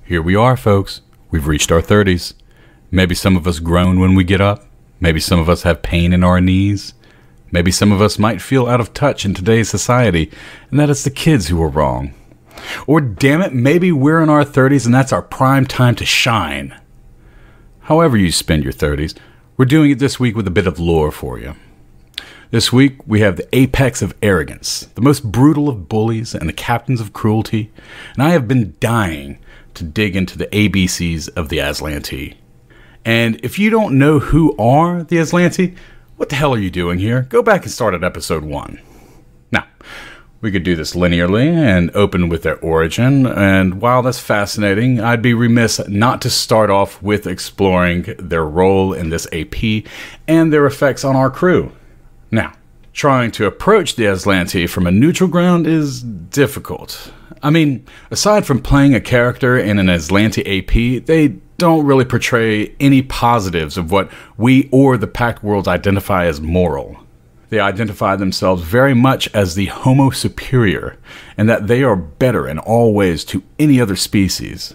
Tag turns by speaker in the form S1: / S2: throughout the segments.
S1: Here we are, folks. We've reached our 30s. Maybe some of us groan when we get up. Maybe some of us have pain in our knees. Maybe some of us might feel out of touch in today's society, and that it's the kids who are wrong. Or damn it, maybe we're in our 30s and that's our prime time to shine. However you spend your 30s, we're doing it this week with a bit of lore for you. This week, we have the apex of arrogance, the most brutal of bullies, and the captains of cruelty, and I have been dying to dig into the ABCs of the Aslanti. And if you don't know who are the Aslanti, what the hell are you doing here? Go back and start at episode 1. Now, we could do this linearly and open with their origin, and while that's fascinating, I'd be remiss not to start off with exploring their role in this AP and their effects on our crew. Now, trying to approach the Aslanti from a neutral ground is difficult. I mean, aside from playing a character in an Aslanti AP, they don't really portray any positives of what we or the Pact Worlds identify as moral. They identify themselves very much as the Homo superior, and that they are better in all ways to any other species.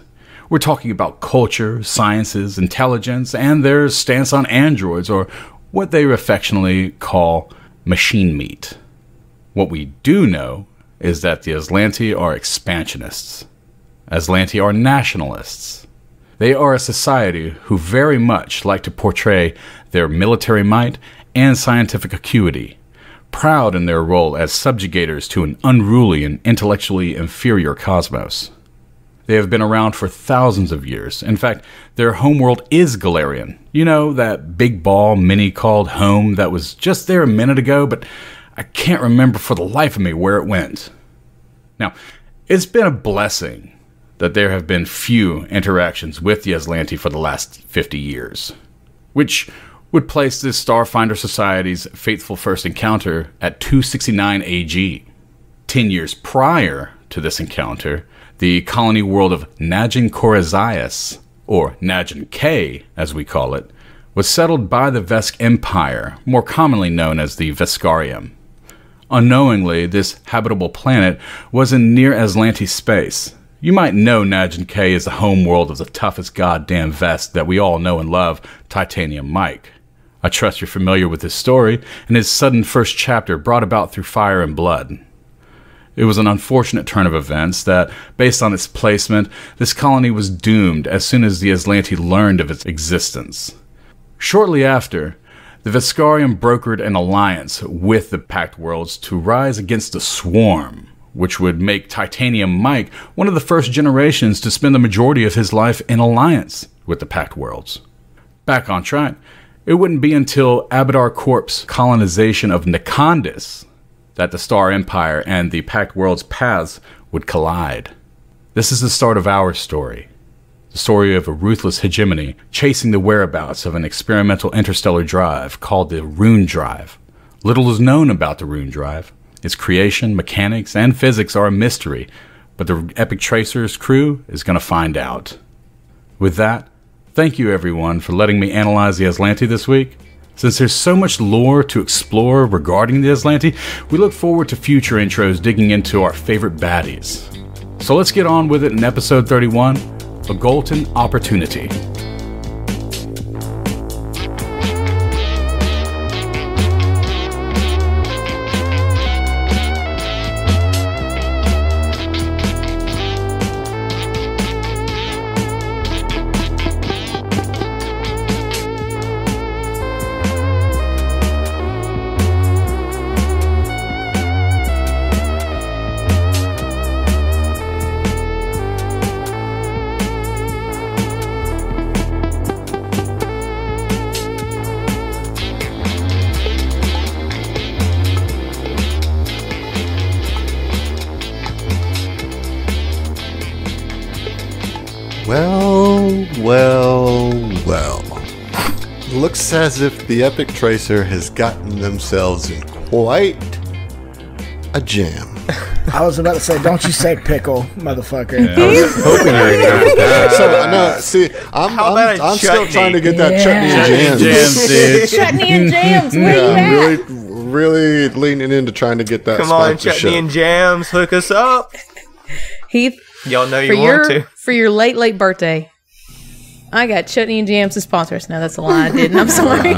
S1: We're talking about culture, sciences, intelligence, and their stance on androids, or what they affectionately call machine meat. What we do know is that the Aslanti are expansionists. Aslanti are nationalists. They are a society who very much like to portray their military might and scientific acuity, proud in their role as subjugators to an unruly and intellectually inferior cosmos. They have been around for thousands of years. In fact, their homeworld is Galarian. You know, that big ball mini called home that was just there a minute ago, but I can't remember for the life of me where it went. Now, it's been a blessing that there have been few interactions with the Aslanti for the last 50 years, which would place this Starfinder Society's fateful first encounter at 269 AG. 10 years prior to this encounter, the colony world of Najin Corazias, or Najin K as we call it, was settled by the Vesk Empire, more commonly known as the Veskarium. Unknowingly, this habitable planet was in near Aslanti space. You might know Najin K is the home world of the toughest goddamn Vesk that we all know and love, Titanium Mike. I trust you're familiar with his story and his sudden first chapter brought about through fire and blood. It was an unfortunate turn of events that, based on its placement, this colony was doomed as soon as the Aslanti learned of its existence. Shortly after, the Veskarium brokered an alliance with the Pact Worlds to rise against the Swarm, which would make Titanium Mike one of the first generations to spend the majority of his life in alliance with the Pact Worlds. Back on track, it wouldn't be until Abadar Corp's colonization of Nekandis that the Star Empire and the Pact World's paths would collide. This is the start of our story. The story of a ruthless hegemony chasing the whereabouts of an experimental interstellar drive called the Rune Drive. Little is known about the Rune Drive. Its creation, mechanics, and physics are a mystery, but the Epoch Tracer's crew is going to find out. With that, thank you everyone for letting me analyze the Aslanti this week. Since there's so much lore to explore regarding the Aslanti, we look forward to future intros digging into our favorite baddies. So let's get on with it in episode 31, A Gultan Opportunity.
S2: Well. Looks as if the Epoch Tracer has gotten themselves in quite a jam.
S3: I was about to say, don't you say pickle, motherfucker.
S1: Yeah, I was hoping you were going to that.
S2: So, no, see, I'm still trying to get that chutney and jams.
S1: Dude.
S4: Chutney and jams, where
S2: Yeah,
S4: you at?
S2: I'm really leaning into trying to get that
S5: Come on,
S2: sponsorship.
S5: chutney and jams, hook us up.
S4: Heath, Y'all know you want to.
S5: For your late birthday, I got Chutney and Jams to sponsor us. No, that's a lie. I didn't. I'm sorry.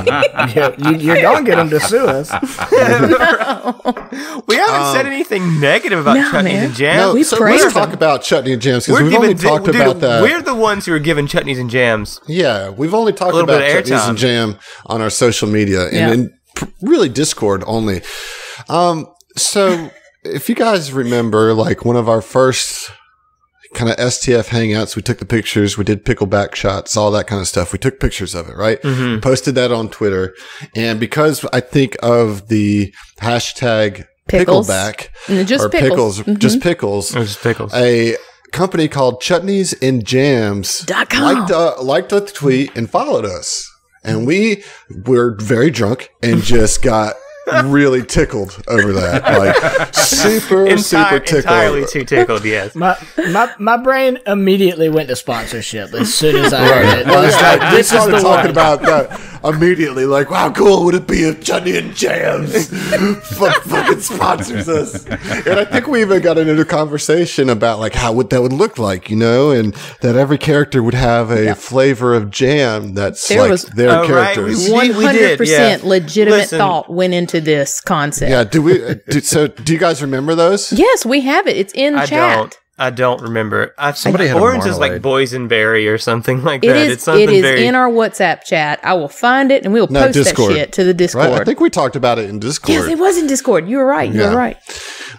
S3: You're going to get them to sue us.
S4: We haven't said anything negative about Chutneys and Jams.
S2: No,
S5: We
S2: so
S5: praise
S2: let's
S5: them.
S2: talk about Chutney and Jams because we've only talked about that.
S4: We're the ones who are giving Chutneys and Jams.
S2: Yeah, we've only talked
S4: little
S2: about
S4: bit of
S2: Chutneys
S4: airtime.
S2: and Jam on our social media and really Discord only. So if you guys remember, like one of our first kind of STF hangouts, we took the pictures, we did pickleback shots, all that kind of stuff. We took pictures of it, right?
S4: Mm-hmm.
S2: Posted that on Twitter. And because I think of the hashtag
S5: Pickles.
S2: pickleback
S5: Just
S2: or
S5: pickles.
S2: just pickles,
S4: It was pickles.
S2: a company called Chutneys and Jams
S5: .com.
S2: liked the tweet and followed us. And we were very drunk and just got really tickled over that. Like super tickled.
S4: Entirely too tickled, yes.
S3: My brain immediately went to sponsorship as soon as I heard it. I was
S2: Yeah,
S3: like,
S2: we
S3: this is
S2: started
S3: the
S2: talking
S3: one.
S2: about that immediately. Like, wow, cool would it be if Chutney and Jams fucking sponsors us? And I think we even got into a conversation about like how that would look like, you know, and that every character would have a flavor of jam that's
S5: There
S2: like
S5: was-
S2: their
S4: Oh, right.
S2: characters.
S4: We
S5: 100%
S4: yeah.
S5: legitimate
S4: Listen.
S5: thought went into this concept.
S2: Yeah, do you guys remember those?
S5: Yes, we have it. It's in chat.
S4: I don't remember.
S6: Somebody had a
S4: Orange is like
S6: marmalade.
S4: boysenberry or something like
S5: It
S4: that.
S5: is.
S4: It's something
S5: It is
S4: very
S5: in our WhatsApp chat. I will find it and we'll
S2: No,
S5: post
S2: Discord.
S5: that shit to the Discord.
S2: Right? I think we talked about it in Discord.
S5: Yes, it was in Discord. You were right. You
S2: Yeah.
S5: were right.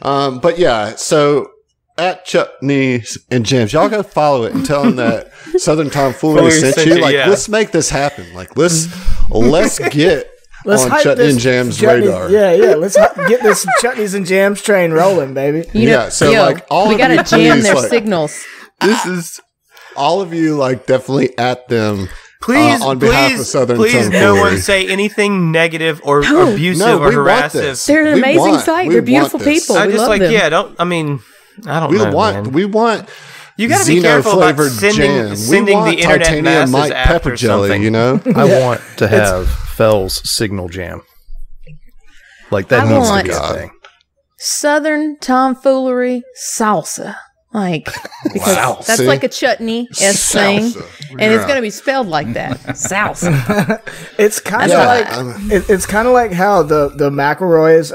S2: But yeah, so at Chutneys and Jams, y'all go follow it and tell them that Southern Tomfoolery sent you. Like,
S4: yeah.
S2: let's make this happen. Like, let's get
S3: Let's
S2: on
S3: hype
S2: Chutney
S3: this
S2: and Jams
S3: Chutney-
S2: radar.
S3: Yeah. Let's get this Chutneys and Jams train rolling, baby.
S5: You know,
S2: Yeah, so, like, all
S5: we
S2: of
S5: gotta
S2: you
S5: jam
S2: please,
S5: their
S2: like-
S5: signals.
S4: This is
S2: All of you, like, definitely at them.
S4: please
S2: on behalf of Southern
S4: please no
S2: Tomfoolery.
S4: one say anything negative or
S5: No.
S4: abusive
S2: No,
S4: or
S2: we want
S4: harassive.
S2: this.
S5: They're an
S2: We
S5: amazing
S2: want-
S5: site.
S2: we
S5: They're beautiful
S2: want this.
S5: people.
S4: I
S5: We
S4: just
S5: love
S4: like
S5: them.
S4: I don't know, man.
S2: We want
S4: You gotta be careful about
S2: Xeno-flavored jam.
S4: sending
S2: we want
S4: the internet
S2: titanium
S4: masses
S2: Mike
S4: after
S2: pepper jelly,
S4: something.
S2: you know?
S6: I want to have Fell's signal jam. Like that
S5: I
S6: needs to
S5: want-
S6: be a thing.
S5: Southern Tomfoolery salsa. Like, because
S2: Wow.
S5: that's
S2: See?
S5: like a chutney-esque thing.
S2: Salsa.
S5: And it's
S2: Yeah.
S5: going to be spelled like that. Salsa.
S3: It's kind of
S5: Yeah.
S3: like it's kind of like how the McElroys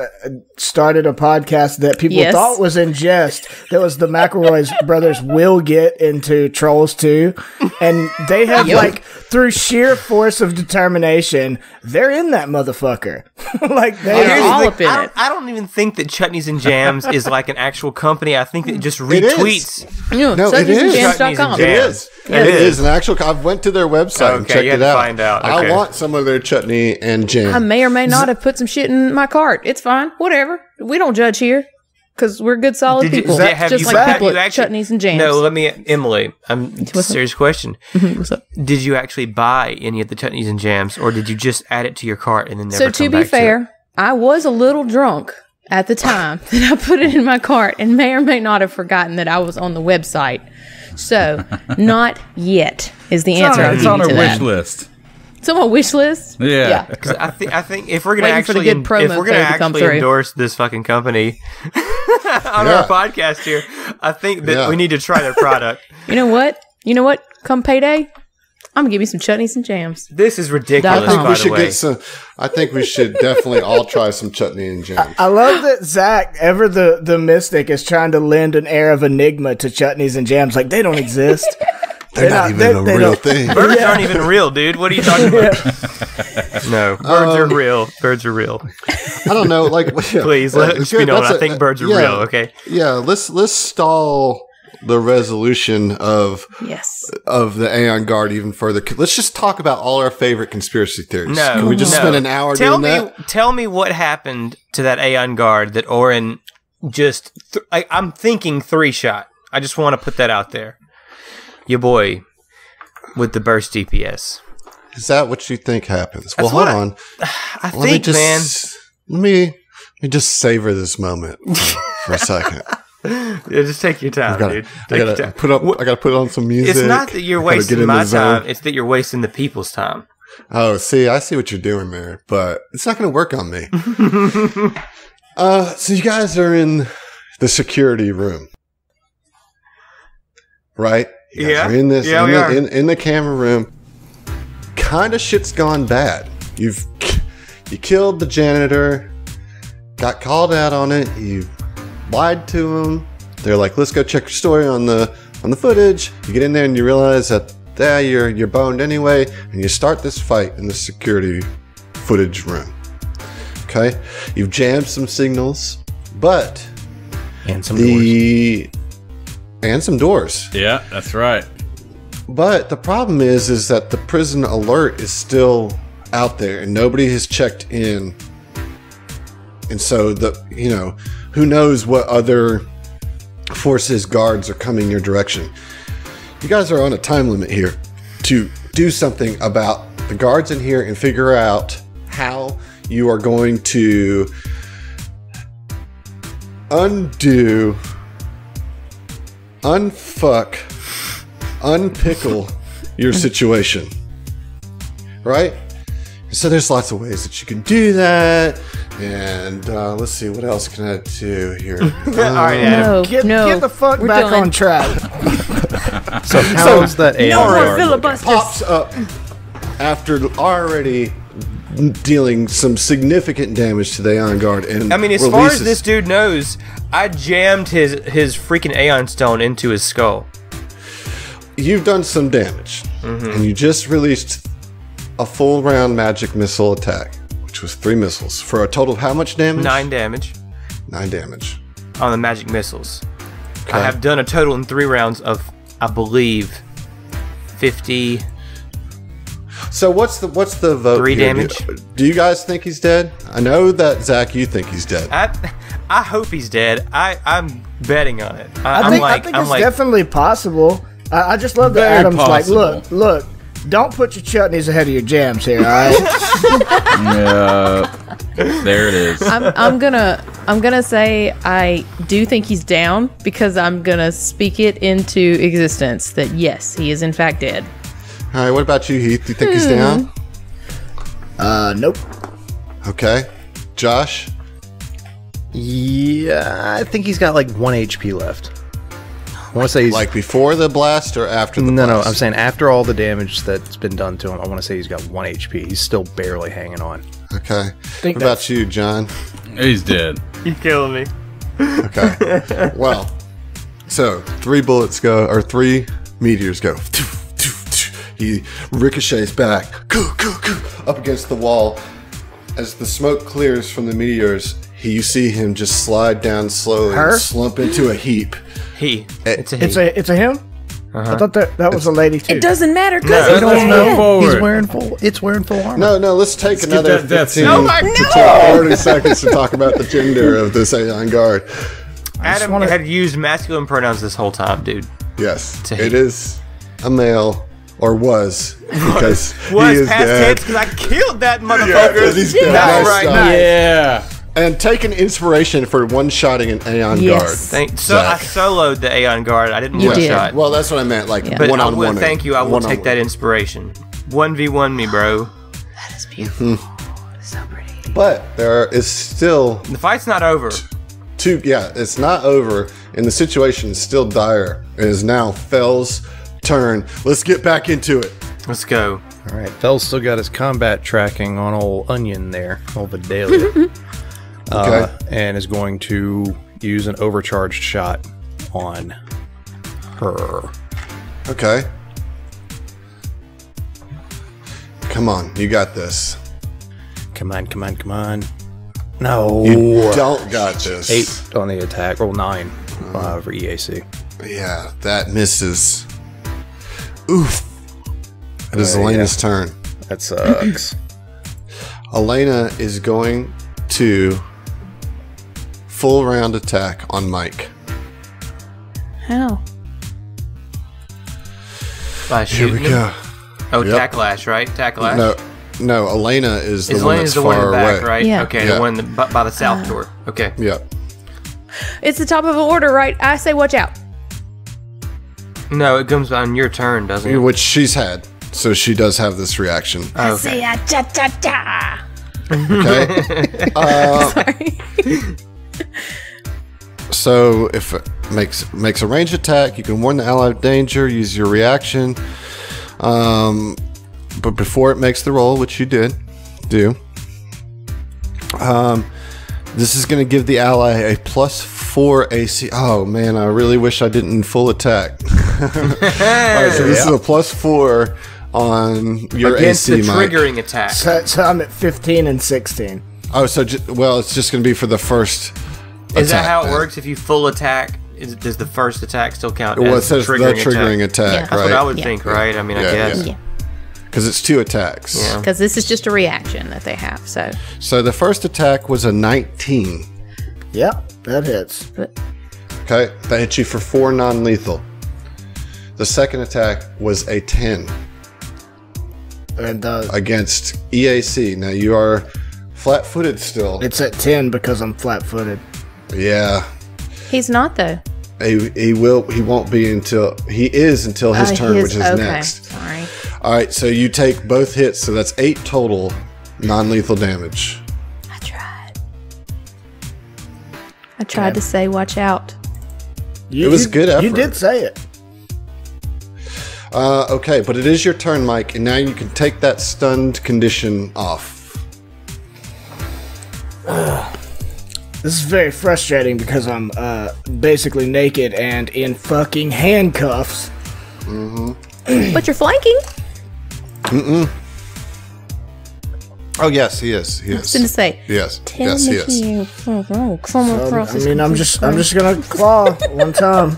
S3: started a podcast that people
S5: Yes.
S3: thought was in jest. That was the McElroys brothers will get into Trolls 2, and they have like through sheer force of determination, they're in that motherfucker. Like
S5: They're
S3: they
S5: all
S4: Like,
S5: up in it.
S4: I don't even think that Chutneys and Jams is like an actual company. I think it just
S2: It is.
S4: retweets.
S5: You know,
S2: No, it is.
S5: chutneysandjams.com.
S4: Chutneys and
S2: It
S4: Jams.
S2: is.
S4: Yeah,
S2: It
S4: it
S2: is
S4: is.
S2: an actual. I went to their website and
S4: Okay,
S2: checked
S4: you had
S2: it
S4: to
S2: out.
S4: find out.
S2: I
S4: Okay.
S2: want some of their chutney and jam.
S5: I may or may not have put some shit in my cart. It's fine. Whatever. We don't judge here. Because we're good, solid people.
S4: have
S5: Just
S4: you-
S5: like
S4: have
S5: people
S4: you
S5: at
S4: actually-
S5: Chutneys and Jams.
S4: No, let me, Emily. Serious question.
S5: What's up?
S4: Did you actually buy any of the Chutneys and Jams, or did you just add it to your cart and then never
S5: So
S4: come
S5: to
S4: back
S5: be fair, I was a little drunk at the time that I put it in my cart and may or may not have forgotten that I was on the website. So, not yet is the answer I'll give
S1: It's
S5: you
S1: on our
S5: to
S1: wish
S5: that.
S1: list.
S5: It's on my wish list.
S1: Yeah.
S4: Because I think if we're gonna
S5: Waiting for the
S4: actually
S5: good promo
S4: if we're gonna
S5: code to come
S4: actually
S5: through.
S4: endorse this fucking company on
S2: Yeah.
S4: our podcast here, I think that
S2: Yeah.
S4: we need to try their product.
S5: You know what? Come payday, I'm going to give you some Chutneys and Jams.
S4: This is ridiculous.
S5: .com.
S4: By
S2: we
S4: the
S2: should
S4: way,
S2: get some. I think we should definitely all try some chutney and jam.
S3: I love that Zach, ever the mystic, is trying to lend an air of enigma to Chutneys and Jams. Like they don't exist.
S2: They're not even a real thing.
S4: birds aren't even real, dude. What are you talking about? No, birds are real. Birds are real.
S2: I don't know. Like, yeah,
S4: Please let it
S2: it's
S4: be
S2: good.
S4: known.
S2: That's
S4: I think birds are
S2: yeah,
S4: real. Okay.
S2: Yeah. Let's stall the resolution of
S5: Yes.
S2: the Aeon Guard even further. Let's just talk about all our favorite conspiracy theories.
S4: No,
S2: Can we just
S4: no.
S2: spend an hour doing that?
S4: Tell me what happened to that Aeon Guard that Oren just. I'm thinking 3-shot. I just want to put that out there. Your boy with the burst DPS.
S2: Is that what you think happens? Well,
S4: That's
S2: hold
S4: what
S2: on.
S4: I
S2: Let me
S4: think, man.
S2: just let me just savor this moment for a second.
S4: Yeah, just take your time, dude.
S2: I
S4: Take your
S2: gotta
S4: time.
S2: put on some music.
S4: It's not that you're
S2: Gotta get
S4: wasting
S2: in
S4: my
S2: the zone.
S4: time. It's that you're wasting the people's time.
S2: Oh, see, I see what you're doing there, but it's not going to work on me. So you guys are in the security room. right? You guys
S4: Yeah.
S2: are in this,
S4: Yeah, we are.
S2: in the camera room. Kind of shit's gone bad. You killed the janitor, got called out on it. You lied to him. They're like, let's go check your story on the footage. You get in there and you realize that you're boned anyway, and you start this fight in the security footage room. Okay, you've jammed some signals, but
S6: And some doors.
S2: And some doors.
S1: Yeah, that's right.
S2: But the problem is that the prison alert is still out there and nobody has checked in. And so who knows what other forces, guards are coming your direction. You guys are on a time limit here to do something about the guards in here and figure out how you are going to unfuck, unpickle your situation. Right? So there's lots of ways that you can do that. And let's see, what else can I do here?
S4: All right, Adam.
S3: Get the fuck
S5: We're
S3: back
S5: done.
S3: on track.
S6: So how is that
S5: No
S6: Aeon
S5: more
S6: guard looking?
S5: filibusters.
S2: Pops up after already dealing some significant damage to the Aeon guard. And
S4: I mean, as far as this dude knows, I jammed his freaking Aeon stone into his skull.
S2: You've done some damage, and you just released a full round magic missile attack, which was 3 missiles for a total of how much damage?
S4: 9 damage
S2: 9 damage.
S4: on the magic missiles.
S2: Okay.
S4: I have done a total in 3 rounds of, I believe, 50.
S2: So what's the vote?
S4: 3
S2: here?
S4: damage.
S2: Do you guys think he's dead? I know that Zach, you think he's dead.
S4: I hope he's dead. I'm betting on it.
S3: I think it's definitely possible. I just love that
S1: Very
S3: Adam's
S1: possible.
S3: like, look, don't put your chutneys ahead of your jams here, all right?
S1: Yeah, there it is.
S5: I'm gonna say I do think he's down because I'm gonna speak it into existence that yes, he is in fact dead.
S2: All right, what about you, Heath? Do you think he's down?
S3: Nope.
S2: Okay. Josh?
S6: Yeah, I think he's got like 1 HP left. I want to say he's
S2: Like before the blast or after the blast?
S6: No, I'm saying after all the damage that's been done to him, I want to say he's got 1 HP. He's still barely hanging on.
S2: Okay.
S3: Think
S2: What about you, John?
S1: He's dead.
S4: You're killing me.
S2: Okay. Well, so 3 bullets go, or 3 meteors go. He ricochets back, up against the wall. As the smoke clears from the meteors, you see him just slide down slowly
S3: Her?
S2: and slump into a heap.
S4: It's a he.
S3: It's a him? I thought that was a lady too.
S5: It doesn't matter because
S4: No,
S5: he's
S1: don't know.
S5: dead.
S1: Forward.
S6: He's wearing full. It's wearing full armor.
S2: No, let's take
S1: get
S2: another
S1: that death
S2: 15
S1: scene. Oh
S4: my
S2: to 30 seconds to talk about the gender of this Aeon guard.
S4: Adam had used masculine pronouns this whole time, dude.
S2: Yes,
S4: It's a
S2: it
S4: he.
S2: is a male, or was, because he
S4: Was
S2: is
S4: past
S2: dead.
S4: tense because I killed that
S2: Yeah,
S4: motherfucker.
S2: he's dead.
S4: That's
S2: Nice
S4: right.
S2: job.
S4: Nice.
S1: Yeah.
S2: And taking inspiration for one-shotting an Aeon
S5: Yes.
S2: guard.
S4: So I
S2: Zach.
S4: soloed the Aeon guard. I didn't
S5: You
S4: one
S5: did.
S4: shot.
S2: Well, that's what I meant, like
S5: Yeah.
S4: But I
S2: one-on-one.
S4: will, thank you. I will take that inspiration. 1v1 me, bro.
S5: That is beautiful. So pretty.
S2: But there is still
S4: The fight's not over.
S2: it's not over, and the situation is still dire. It is now Fell's turn. Let's get back into it.
S4: Let's go.
S6: All right, Fell's still got his combat tracking on old Onion there, old Vidalia.
S2: Okay.
S6: And is going to use an overcharged shot on her.
S2: Okay. Come on, you got this.
S6: Come on. No.
S2: You don't got this.
S6: 8 on the attack. Roll 9 for EAC.
S2: Yeah, that misses. Oof. It is Elena's turn.
S6: That sucks.
S2: Elena is going to full round attack on Mike.
S5: How?
S4: By
S2: Here we
S4: shooting him.
S2: go.
S4: Oh,
S2: Yep.
S4: Tacklash, right? Tacklash.
S2: No, Elena is the one
S4: Elena's
S2: that's
S4: the one in
S2: far
S4: the back,
S2: away.
S4: right?
S5: Yeah.
S4: Okay,
S2: Yeah.
S4: the one by the south door. Okay.
S2: Yep.
S5: It's the top of an order, right? I say watch out.
S4: No, it comes on your turn, doesn't it?
S2: Which she's had, so she does have this reaction.
S5: I
S4: Okay.
S5: say cha-cha-cha.
S2: Okay.
S5: Sorry.
S2: So if makes a ranged attack. You can warn the ally of danger, use your reaction. But before it makes the roll, which you do, this is going to give the ally a +4 AC. Oh man, I really wish I didn't full attack. All right, so this is a +4 on your
S4: against
S2: AC,
S4: the
S2: Mike.
S4: triggering attack.
S3: So I'm at 15 and 16.
S2: Oh, so it's just going to be for the first.
S4: Is that how it
S2: then.
S4: works? If you full attack, does the first attack still count?
S2: Well, it
S4: as
S2: says the triggering attack,
S5: Yeah.
S2: right?
S4: That's what I would think, right? I mean, I guess.
S5: Yeah.
S2: Because it's 2 attacks.
S4: Yeah.
S5: Because this is just a reaction that they have.
S2: So the first attack was a 19.
S3: Yep, that hits.
S2: Okay, that hits you for 4 non-lethal. The second attack was a 10
S3: And
S2: against EAC. Now you are flat-footed still.
S3: it's at 10 because I'm flat-footed.
S2: Yeah,
S5: He's not, though.
S2: he won't be until his turn, which is next.
S5: Sorry.
S2: All right, so you take both hits, so that's 8 total non-lethal damage.
S5: I tried to say, watch out.
S2: It was good effort.
S3: You did say it.
S2: Okay, but it is your turn, Mike, and now you can take that stunned condition off.
S3: This is very frustrating because I'm basically naked and in fucking handcuffs.
S5: But you're flanking.
S2: Oh yes, he is.
S5: I was going to say.
S2: Yes.
S5: Tell
S2: Yes,
S5: me
S2: he is.
S5: you come across
S3: I
S5: this
S3: mean, I'm
S5: complete
S3: just gonna claw one time.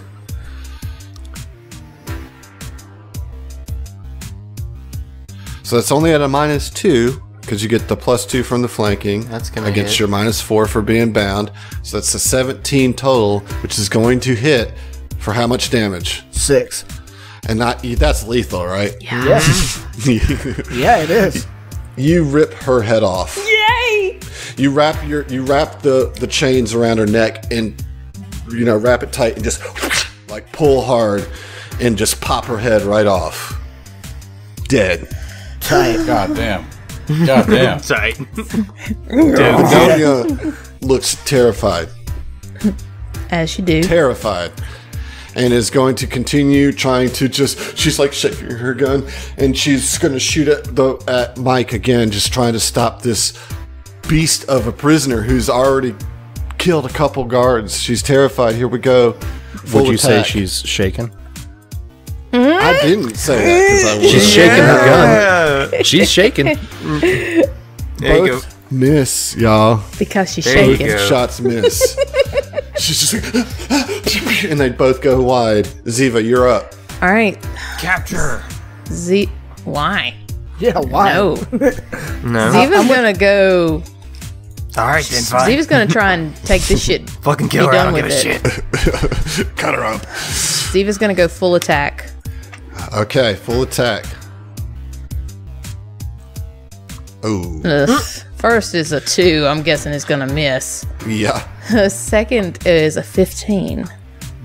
S2: So it's only at a -2 because you get the +2 from the flanking.
S4: That's gonna
S2: against
S4: hit.
S2: your -4 for being bound. So that's a 17 total, which is going to hit for how much damage?
S3: 6.
S2: And that's lethal, right?
S3: Yeah. Yeah, it is.
S2: You rip her head off.
S5: Yay!
S2: You wrap the chains around her neck and wrap it tight and just like pull hard and just pop her head right off. Dead.
S3: Tight.
S1: God damn. God damn.
S4: Sorry.
S2: Adonia looks terrified.
S5: As you do.
S2: Terrified. And is going to continue trying to she's like shaking her gun and she's going to shoot at Mike again, just trying to stop this beast of a prisoner who's already killed a couple guards. She's terrified. Here we go. Full
S6: Would you say
S2: attack.
S6: she's shaken?
S2: I didn't say that because I was.
S6: She's shaking her gun. She's shaking.
S4: There you go.
S2: Both miss, y'all.
S5: Because she's
S4: There you
S5: shaking.
S4: go.
S2: Shots miss. She's just like, and they both go wide. Ziva, you're up.
S5: All right.
S4: Capture.
S5: Why?
S3: Yeah, why?
S5: No.
S4: No.
S5: Ziva's gonna go.
S4: All right, then fine.
S5: Ziva's gonna try and take this shit.
S4: Fucking kill
S5: be
S4: her. I
S5: done
S4: don't give a
S5: with
S4: shit.
S2: Cut her up.
S5: Ziva's gonna go full attack.
S2: Okay, full attack. Oh,
S5: Ugh. First is a 2. I'm guessing it's gonna miss.
S2: yeah.
S5: The second is a 15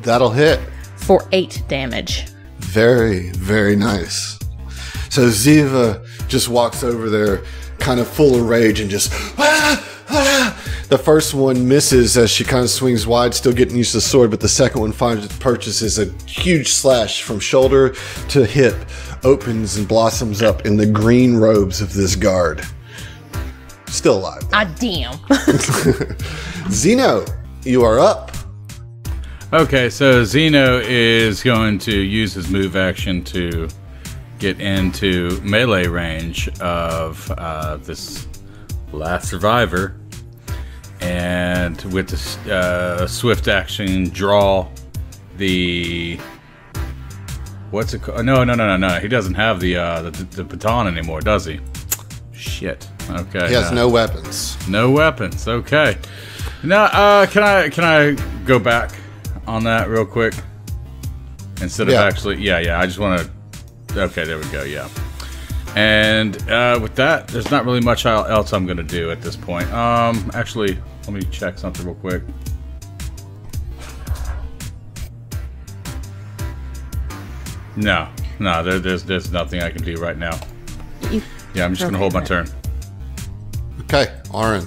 S2: That'll hit.
S5: for 8 damage.
S2: Very, very nice. So Ziva just walks over there, kind of full of rage, and just. The first one misses as she kind of swings wide, still getting used to the sword, but the second one finds its purchase as a huge slash from shoulder to hip, opens and blossoms up in the green robes of this guard. Still alive.
S5: Ah, damn.
S2: Zeno, you are up.
S1: Okay, so Zeno is going to use his move action to get into melee range of this last survivor, and with the swift action, draw the what's it called? No. He doesn't have the baton anymore, does he? Shit. Okay.
S2: He has no weapons.
S1: No weapons. Okay. Now, can I go back on that real quick instead of
S2: Yeah.
S1: actually? Yeah. I just want to. Okay, there we go. Yeah. And with that, there's not really much else I'm gonna do at this point. Actually, let me check something real quick. No. There's nothing I can do right now. Yeah, I'm just gonna hold my turn.
S2: Okay, Aaron.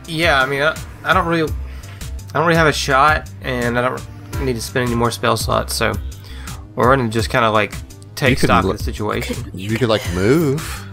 S4: Yeah, I mean, I don't really. I don't really have a shot, and I don't need to spend any more spell slots, so we're going to just kind of, like, take stock of the situation.
S2: You could, like, move.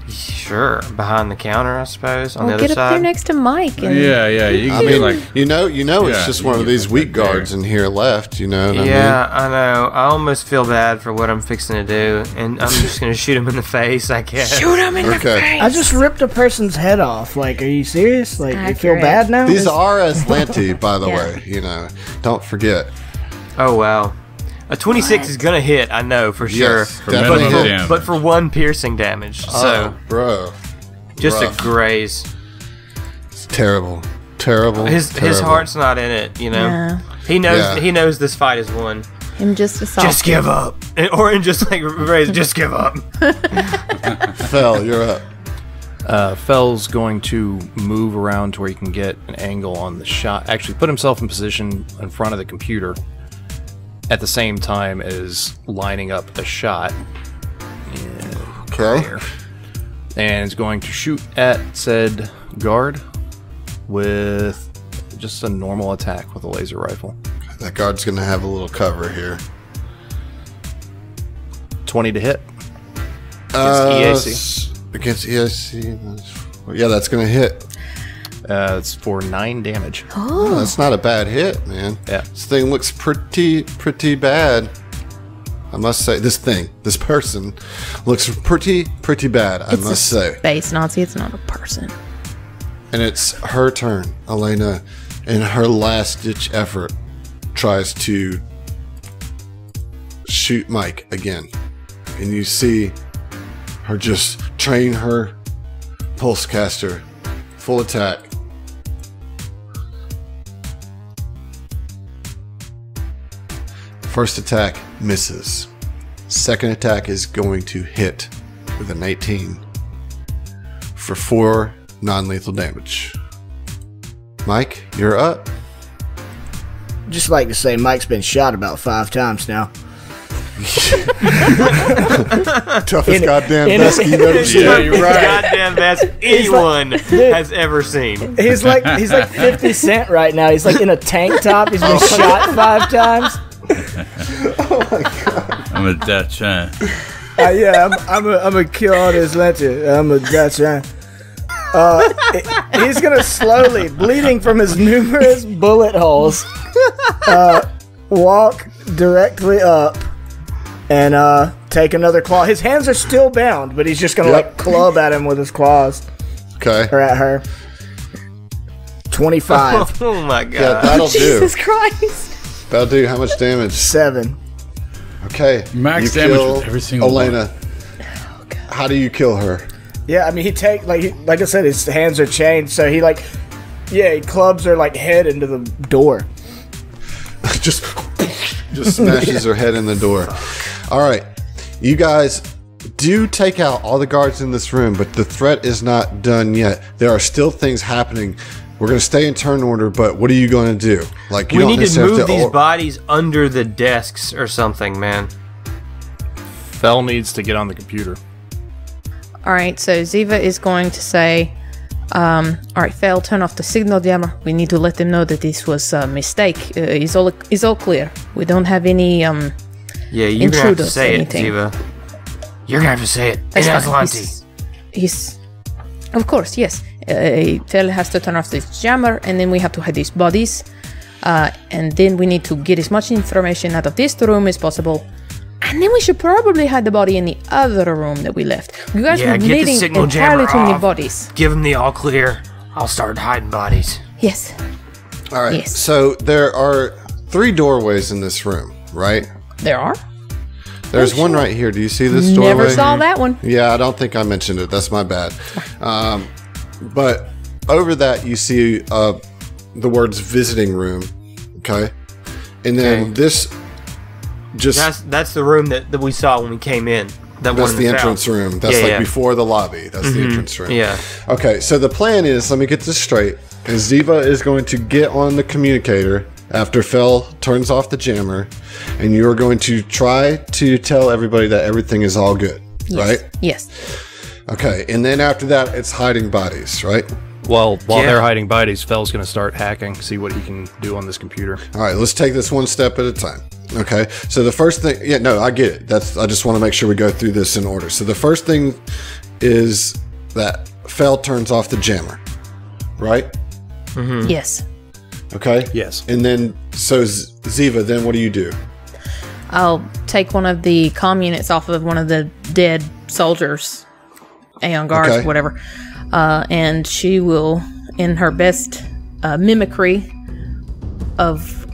S4: Sure, behind the counter, I suppose, on the other
S5: get up
S4: side.
S5: there next to Mike. And
S1: Yeah. You
S2: I
S1: can
S2: mean,
S1: like.
S2: you know,
S1: Yeah,
S2: it's just
S1: you
S2: one of
S1: can
S2: these
S1: get
S2: weak
S1: right there.
S2: guards in here left, you know what I mean?
S4: Yeah, I know. I almost feel bad for what I'm fixing to do, and I'm just going to shoot him in the face, I guess.
S5: shoot him in the face.
S3: I just ripped a person's head off. Like, are you serious? Like, you feel
S5: Accurate.
S3: bad now?
S2: These are Aslanti, by the
S5: Yeah.
S2: way, you know. Don't forget.
S4: Oh, wow. A 26 is going to hit, I know, for sure.
S2: Yes,
S1: For
S2: definitely
S1: minimum
S2: hit.
S1: damage.
S4: But for 1 piercing damage, so
S2: Bro.
S4: just
S2: rough.
S4: a graze.
S2: It's terrible. Terrible.
S4: His heart's not in it, you know.
S5: Yeah.
S4: He knows
S2: Yeah.
S4: he knows this fight is won.
S5: Him just assaulted.
S4: Just give up, or just like raise, just give up.
S2: Fell, you're up.
S6: Fell's going to move around to where he can get an angle on the shot. Actually, put himself in position in front of the computer at the same time as lining up a shot.
S2: Okay.
S6: And is going to shoot at said guard with just a normal attack with a laser rifle.
S2: That guard's going to have a little cover here.
S6: 20 to hit.
S2: Against EAC. Yeah, that's going to hit.
S6: It's for 9 damage.
S2: Oh, that's not a bad hit, man.
S6: Yeah.
S2: This thing looks pretty bad. I must say, this person looks pretty bad, I must say.
S5: Space Nazi, it's not a person.
S2: And it's her turn. Elena, in her last-ditch effort, tries to shoot Mike again. And you see her just train her pulse caster. Full attack. First attack misses. Second attack is going to hit with an 18 for 4 non-lethal damage. Mike, you're up.
S3: Just like to say, Mike's been shot about 5 times now.
S2: Toughest goddamn
S3: in
S2: vest you've ever seen.
S1: Yeah, you're right.
S4: Goddamn best anyone has ever seen.
S3: He's like 50 Cent right now. He's like in a tank top. He's been shot 5 times.
S1: I'm a Dutch, huh?
S3: Yeah, I'm a kill all this letter. I'm a Dutch. He's gonna slowly, bleeding from his numerous bullet holes, walk directly up and take another claw. His hands are still bound, but he's just gonna like club at him with his claws.
S2: Okay.
S3: Or at her. 25.
S4: Oh my
S2: Yeah,
S4: god.
S2: that'll do.
S5: Jesus Christ.
S2: That'll do. How much damage?
S3: 7.
S2: Okay.
S1: Max
S2: you
S1: damage
S2: kill
S1: with every single
S2: Elena. How do you kill her?
S3: Yeah, I mean, he take like I said, his hands are chained, so he he clubs her like head into the door.
S2: just smashes her head in the door. All right. You guys do take out all the guards in this room, but the threat is not done yet. There are still things happening. We're going to stay in turn order, but what are you going to do? Like, you
S4: We
S2: don't
S4: need to
S2: necessarily
S4: move
S2: have
S4: these bodies under the desks or something, man.
S6: Fell needs to get on the computer.
S5: All right, so Ziva is going to say, all right, Fel, turn off the signal jammer. We need to let them know that this was a mistake. It's all clear. We don't have any
S4: Yeah, you're gonna have to
S5: intruders,
S4: say
S5: anything.
S4: it, Ziva. You're gonna have to say it. In
S5: That's fine.
S4: Aslanti.
S5: He's of course, yes. Fel has to turn off this jammer, and then we have to hide these bodies. And then we need to get as much information out of this room as possible. And then we should probably hide the body in the other room that we left. You guys
S4: Yeah,
S5: were
S4: get the
S5: leading
S4: signal
S5: entirely
S4: jammer
S5: too many
S4: off.
S5: bodies.
S4: Give them the all clear. I'll start hiding bodies.
S5: Yes.
S2: All right.
S5: Yes.
S2: So there are 3 doorways in this room, right?
S5: There are.
S2: There's one right here. Do you see this doorway?
S5: Never saw that one.
S2: Yeah, I don't think I mentioned it. That's my bad. But over that, you see the words visiting room. Okay. And then
S4: Okay.
S2: this just...
S4: That's the room that we saw when we came in. That
S2: That's
S4: one
S2: the
S4: in
S2: entrance
S4: south.
S2: room. That's
S4: Yeah, yeah.
S2: before the lobby. That's the entrance room.
S4: Yeah.
S2: Okay, so the plan is, let me get this straight, is Ziva is going to get on the communicator after Fel turns off the jammer, and you are going to try to tell everybody that everything is all good,
S5: Yes.
S2: right?
S5: Yes.
S2: Okay, and then after that, it's hiding bodies, right?
S6: While they're hiding bodies, Fel's going to start hacking, see what he can do on this computer.
S2: All right, let's take this one step at a time. Okay, so the first thing, I get it. I just want to make sure we go through this in order. So the first thing is that Fel turns off the jammer, right?
S5: Mm-hmm. Yes.
S2: Okay.
S6: Yes.
S2: And then, so Ziva, then what do you do?
S5: I'll take one of the comm units off of one of the dead soldiers, Aeon guards, whatever. And she will, in her best mimicry of,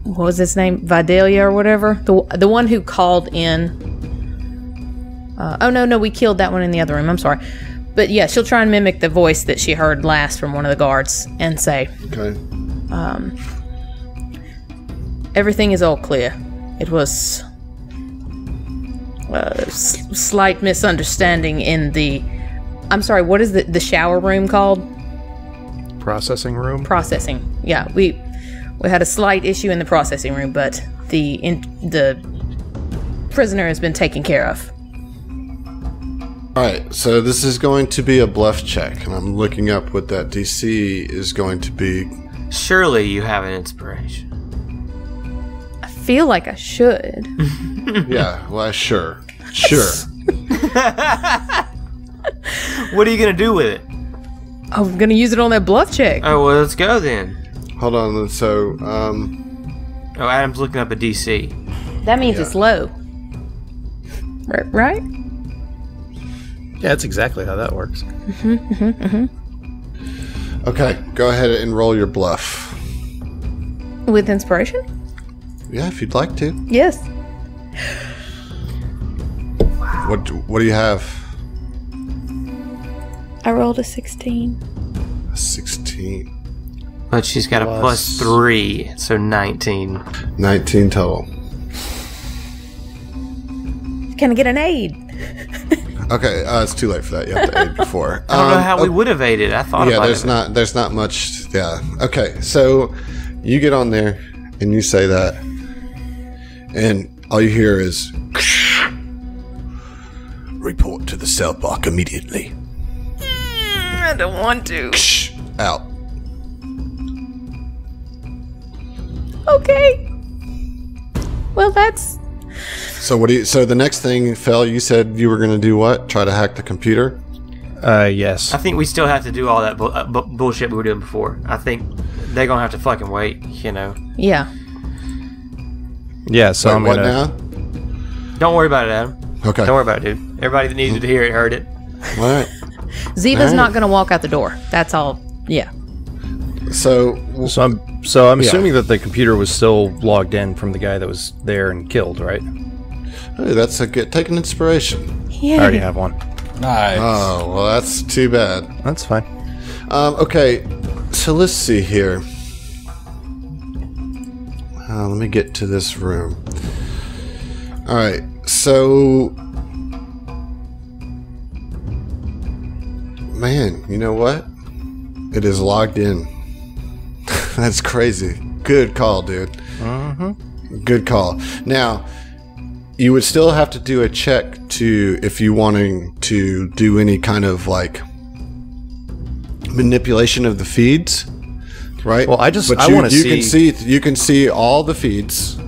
S5: what was his name? Vidalia or whatever? The one who called in. No, we killed that one in the other room. I'm sorry. But yeah, she'll try and mimic the voice that she heard last from one of the guards and say,
S2: okay.
S5: Everything is all clear. It was a slight misunderstanding in the... I'm sorry, what is the shower room called?
S6: Processing room?
S5: Processing. Yeah, we had a slight issue in the processing room, but the prisoner has been taken care of.
S2: All right, so this is going to be a bluff check, and I'm looking up what that DC is going to be.
S4: Surely you have an inspiration.
S5: I feel like I should.
S2: Yeah, well, sure.
S4: What are you going to do with it?
S5: I'm going to use it on that bluff check.
S4: Oh, well, let's go then.
S2: Hold on, so,
S4: Oh, Adam's looking up a DC.
S5: That means it's low. Right?
S6: Yeah, that's exactly how that works.
S2: Okay, go ahead and roll your bluff.
S5: With inspiration?
S2: Yeah, if you'd like to.
S5: Yes.
S2: What do you have?
S5: I rolled a 16.
S2: A 16.
S4: But she's got a +3, so 19.
S2: 19 total.
S5: Can I get an aid?
S2: Okay, it's too late for that. You have to aid before.
S4: I don't know how we would have aided. I thought about it.
S2: Yeah, there's not much. Yeah. Okay, so you get on there and you say that, and all you hear is report to the cell block immediately.
S5: I don't want to.
S2: Out.
S5: Okay. Well, that's...
S2: So so the next thing, Fel, you said you were going to do what? Try to hack the computer?
S6: Yes.
S4: I think we still have to do all that bullshit we were doing before. I think they're going to have to fucking wait,
S5: Yeah.
S6: Yeah, so I'm
S2: what
S6: gonna...
S2: now?
S4: Don't worry about it, Adam.
S2: Okay.
S4: Don't worry about it, dude. Everybody that needed to hear it heard it.
S2: All right.
S5: Ziva's not going to walk out the door. That's all. Yeah.
S2: So
S6: I'm assuming that the computer was still logged in from the guy that was there and killed, right?
S2: Hey, that's a good. Take an inspiration.
S5: Yeah.
S6: I already have one.
S1: Nice.
S2: Oh, well, that's too bad.
S6: That's fine.
S2: Okay, so let's see here. Let me get to this room. All right, so... Man, you know what? It is logged in. That's crazy. Good call, dude. Good call. Now, you would still have to do a check if you wanting to do any kind of like manipulation of the feeds, right?
S6: Well, I want to see.
S2: You can see all the feeds,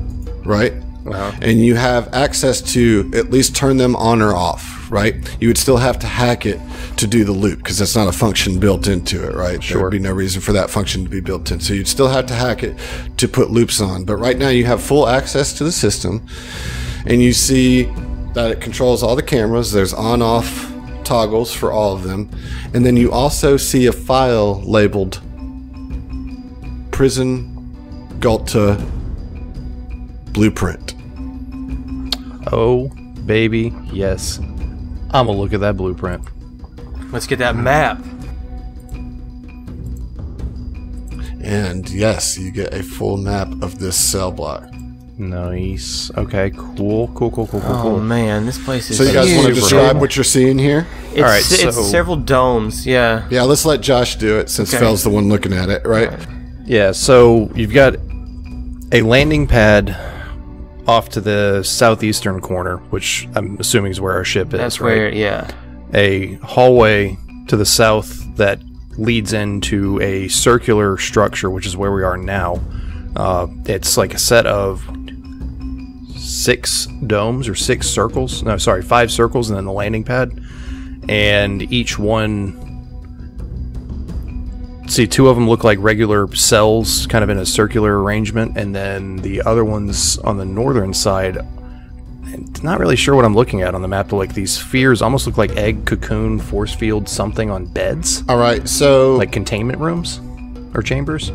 S2: right?
S6: Uh-huh.
S2: And you have access to at least turn them on or off, right? You would still have to hack it to do the loop because that's not a function built into it, right?
S6: Sure.
S2: There would be no reason for that function to be built in. So you'd still have to hack it to put loops on. But right now you have full access to the system, and you see that it controls all the cameras. There's on-off toggles for all of them. And then you also see a file labeled Prison Gulta Blueprint.
S6: Oh, baby, yes. I'm gonna look at that blueprint.
S4: Let's get that map.
S2: And yes, you get a full map of this cell block.
S6: Nice. Okay, cool.
S4: Oh man, this place is
S2: So you guys want to
S4: huge.
S2: describe what you're seeing here?
S4: It's,
S6: All right,
S4: it's
S6: so-
S4: several domes, yeah.
S2: Yeah, let's let Josh do it since
S4: Okay.
S2: Fel's the one looking at it, right?
S6: Yeah, so you've got a landing pad off to the southeastern corner, which I'm assuming is where our ship is,
S4: That's
S6: right?
S4: where, yeah.
S6: A hallway to the south that leads into a circular structure, which is where we are now. It's like a set of 6 domes or 6 circles. No, sorry, 5 circles and then the landing pad. And each one... See, 2 of them look like regular cells, kind of in a circular arrangement, and then the other ones on the northern side, I'm not really sure what I'm looking at on the map, but like these spheres almost look like egg, cocoon, force field, something on beds.
S2: All right, so
S6: like containment rooms or chambers.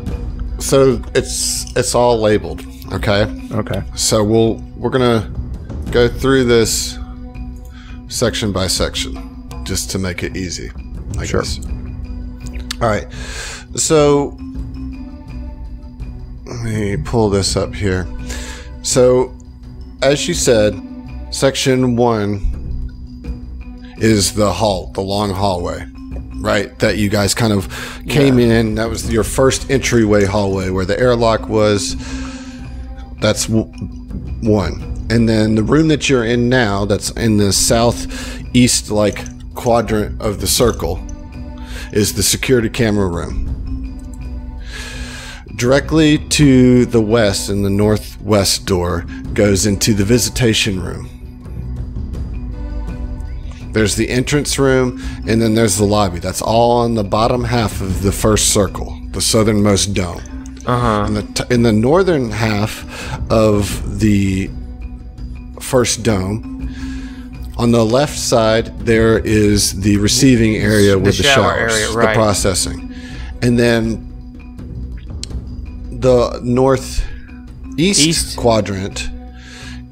S2: So it's all labeled, okay?
S6: Okay.
S2: So we're gonna go through this section by section, just to make it easy, I guess. All right, so let me pull this up here. So, as you said, section 1 is the long hallway, right? That you guys kind of came in. That was your first entryway hallway where the airlock was. That's 1. And then the room that you're in now, that's in the southeast quadrant of the circle, is the security camera room. Directly to the west, in the northwest door, goes into the visitation room. There's the entrance room, and then there's the lobby. That's all on the bottom half of the first circle, the southernmost dome. In the northern half of the first dome, on the left side, there is the receiving area with the showers,
S4: area, right.
S2: The processing. And then the northeast quadrant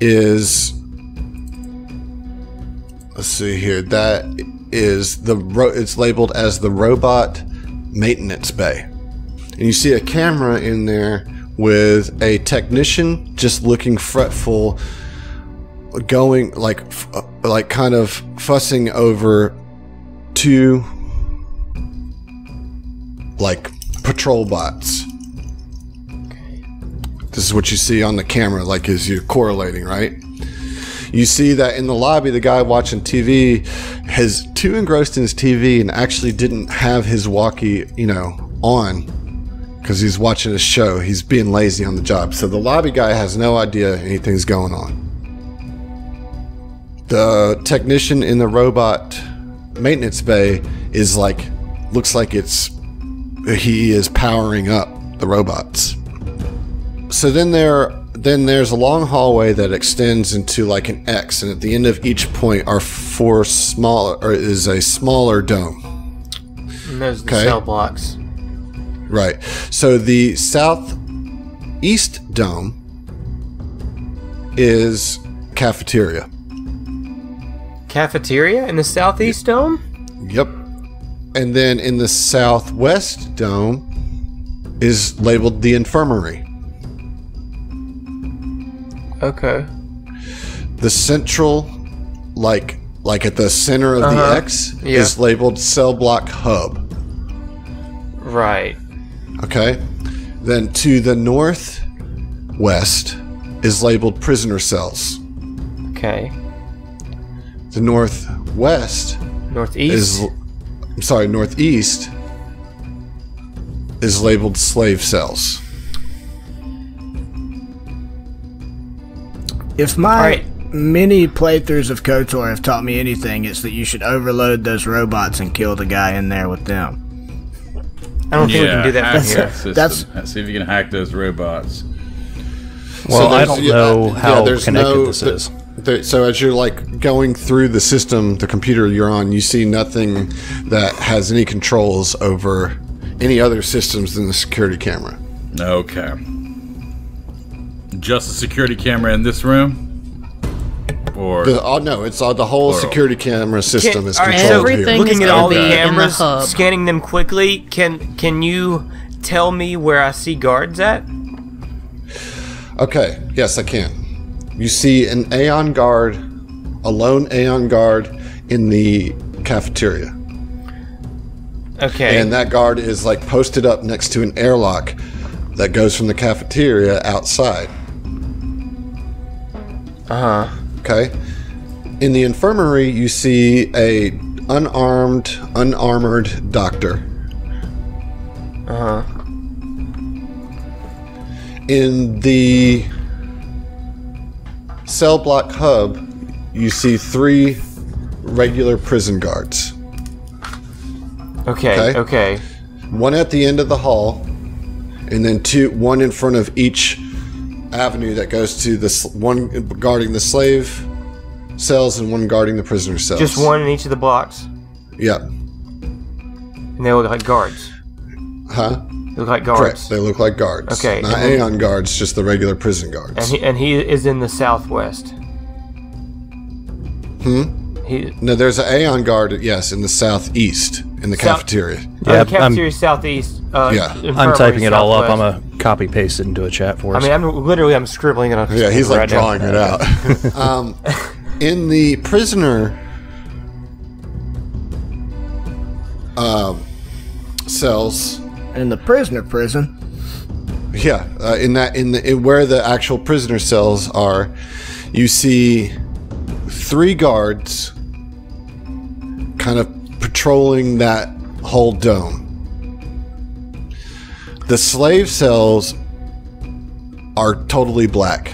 S2: is, let's see here, that is it's labeled as the robot maintenance bay. And you see a camera in there with a technician just looking fretful, going like kind of fussing over 2 patrol bots. This is what you see on the camera, as you're correlating, right? You see that in the lobby, the guy watching TV has too engrossed in his TV and actually didn't have his walkie, on, because he's watching a show. He's being lazy on the job. So the lobby guy has no idea anything's going on. The technician in the robot maintenance bay is looks like he is powering up the robots. So then there's a long hallway that extends into an X, and at the end of each point are 4 smaller, or is a smaller dome.
S4: And those are the cell blocks.
S2: Right. So the southeast dome is cafeteria.
S4: Cafeteria in the southeast dome?
S2: Yep. And then in the southwest dome is labeled the infirmary.
S4: Okay.
S2: The central, like at the center of the X, is labeled cell block hub.
S4: Right.
S2: Okay. Then to the northwest is labeled prisoner cells.
S4: Okay.
S2: The northeast is labeled slave cells.
S3: If my many playthroughs of KOTOR have taught me anything, it's that you should overload those robots and kill the guy in there with them.
S4: I don't think we can do that from here.
S1: See if you can hack those robots.
S6: Well, I don't know how connected this is.
S2: So as you're going through the system, the computer you're on, you see nothing that has any controls over any other systems than the security camera.
S1: Okay. Just a security camera in this room? Or
S2: no, it's all, the whole security camera system is controlled
S5: everything
S2: here.
S4: Looking
S5: is
S4: at all the
S5: gonna be in the
S4: cameras,
S5: hub.
S4: scanning them quickly, can you tell me where I see guards at?
S2: Okay, yes, I can. You see an Aeon guard, a lone Aeon guard in the cafeteria.
S4: Okay.
S2: And that guard is posted up next to an airlock that goes from the cafeteria outside. Okay. In the infirmary, you see a unarmored doctor In the cell block hub, you see 3 regular prison guards.
S4: Okay.
S2: One at the end of the hall, and then one in front of each avenue that goes to one guarding the slave cells and one guarding the prisoner cells.
S4: Just one in each of the blocks?
S2: Yep.
S4: And they look like guards?
S2: Huh?
S4: They look like guards?
S2: Correct. They look like guards.
S4: Okay.
S2: Not Aeon guards, just the regular prison guards.
S4: And he is in the southwest?
S2: No, there's an Aeon guard, yes, in the southeast, in the cafeteria.
S6: Yeah,
S4: the cafeteria southeast.
S6: I'm typing it all up. I'm going to copy-paste it into a chat for us.
S4: I mean, I'm scribbling it on.
S2: Yeah, he's like
S4: right
S2: drawing it out. In the prisoner cells.
S3: In the prisoner prison.
S2: Yeah, in where the actual prisoner cells are, you see 3 guards kind of patrolling that whole dome. The slave cells are totally black.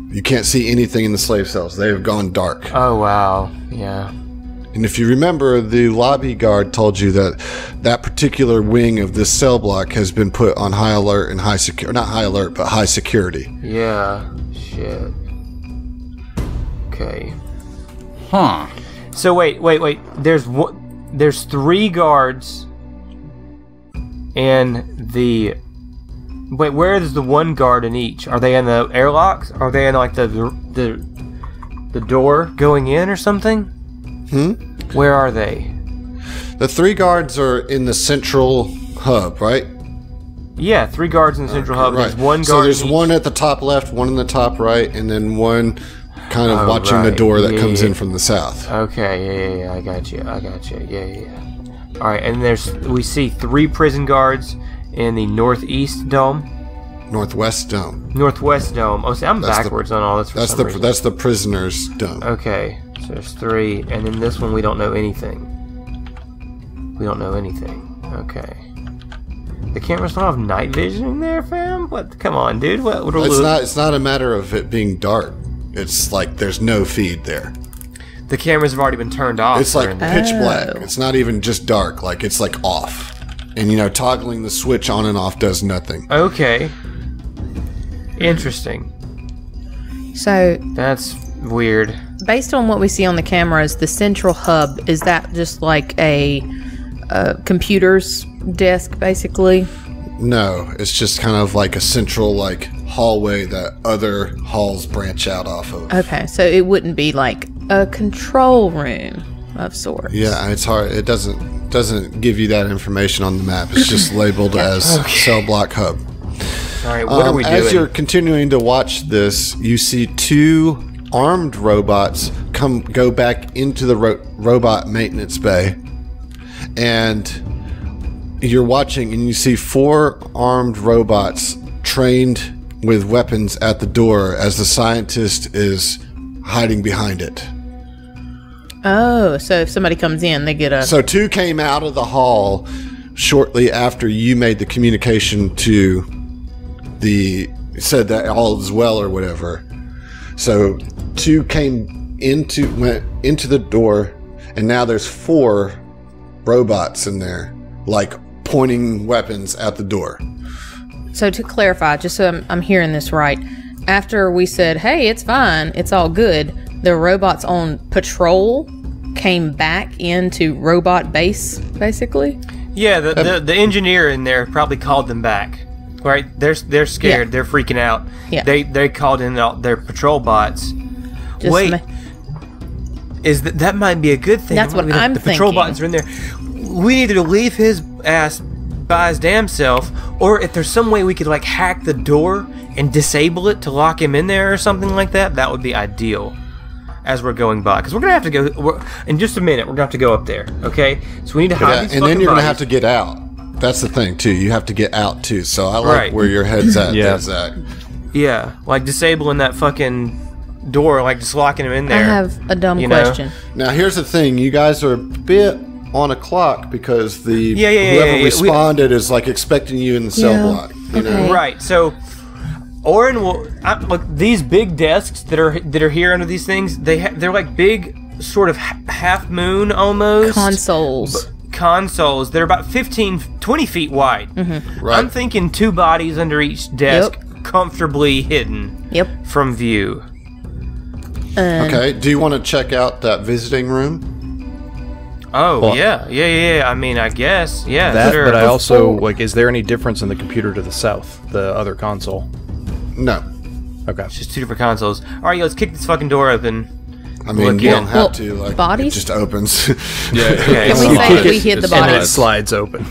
S2: You can't see anything in the slave cells. They have gone dark.
S4: Oh, wow. Yeah.
S2: And if you remember, the lobby guard told you that that particular wing of this cell block has been put on high alert and high security. Not high alert, but high security.
S4: Yeah. Shit. Okay.
S1: Huh.
S4: So wait. There's 3 guards, and where is the one guard in each? Are they in the airlocks? Are they in like the door going in or something? Where are they?
S2: The 3 guards are in the central hub, right?
S4: Yeah, 3 guards in the central hub.
S2: Right.
S4: There's one guard.
S2: So there's
S4: in
S2: one at the top left, one in the top right, and then one kind of watching the
S4: right.
S2: door that comes
S4: Yeah.
S2: in from the south.
S4: Okay, yeah, I got you. Yeah. All right, and we see 3 prison guards in the northeast dome.
S2: Northwest dome.
S4: Northwest dome. Oh, see, I'm backwards on all this for some reason.
S2: That's the prisoners' dome.
S4: Okay, so there's 3, and then this one we don't know anything. Okay. The cameras don't have night vision in there, fam? What? Come on, dude. What
S2: It's not a matter of it being dark. It's like there's no feed there.
S4: The cameras have already been turned off.
S2: It's like pitch black. It's not even just dark. Like it's like off. And toggling the switch on and off does nothing.
S4: Okay. Interesting.
S5: So
S4: that's weird.
S5: Based on what we see on the cameras, the central hub, is that just like a computer's desk, basically?
S2: No, it's just kind of like a central hallway that other halls branch out off of.
S5: Okay, so it wouldn't be like a control room of sorts.
S2: Yeah, it's hard. It doesn't give you that information on the map. It's just labeled as cell block hub.
S4: All right, what are we doing?
S2: As you're continuing to watch this, you see 2 armed robots go back into the robot maintenance bay, and you're watching, and you see 4 armed robots trained with weapons at the door as the scientist is hiding behind it.
S5: Oh, so if somebody comes in, they get a...
S2: So 2 came out of the hall shortly after you made the communication to said that all is well or whatever. So 2 went into the door, and now there's 4 robots in there, pointing weapons at the door.
S5: So to clarify, just so I'm hearing this right, after we said, hey, it's fine, it's all good, the robots on patrol came back into robot base, basically?
S4: Yeah, the engineer in there probably called them back. Right? They're scared. Yeah. They're freaking out.
S5: Yeah.
S4: They called in their patrol bots. Wait. That might be a good thing.
S5: That's what I'm
S4: thinking. The patrol bots are in there. We need to leave his ass by his damn self, or if there's some way we could hack the door and disable it to lock him in there or something like that, that would be ideal. As we're going by, because we're gonna have to go in just a minute. We're gonna have to go up there. Okay, so we need to hide these
S2: and then you're
S4: bodies.
S2: gonna have to get out. That's the thing too. You have to get out too. So I like where your head's at.
S6: Yeah.
S2: Zach.
S4: Yeah, disabling that fucking door, just locking him in there.
S5: I have a dumb question.
S2: Now here's the thing. You guys are a bit on a clock because the
S4: whoever
S2: responded is like expecting you in the cell block. You know?
S4: Right. So Orin will look, these big desks that are here under these things. They're like big, sort of half moon almost consoles. They're about 15-20 feet wide. Right. I'm thinking 2 bodies under each desk, comfortably hidden from view.
S2: Okay, do you want to check out that visiting room?
S4: Oh, well, yeah. I mean, I guess, yeah.
S6: That, sure. But I also, like, is there any difference in the computer to the south, the other console?
S2: No.
S6: Okay.
S4: It's just 2 different consoles. All right, let's kick this fucking door open.
S2: I mean, you don't have to, like,
S5: bodies?
S2: It just opens.
S5: Can we say that we hit the bodies?
S6: And it slides open.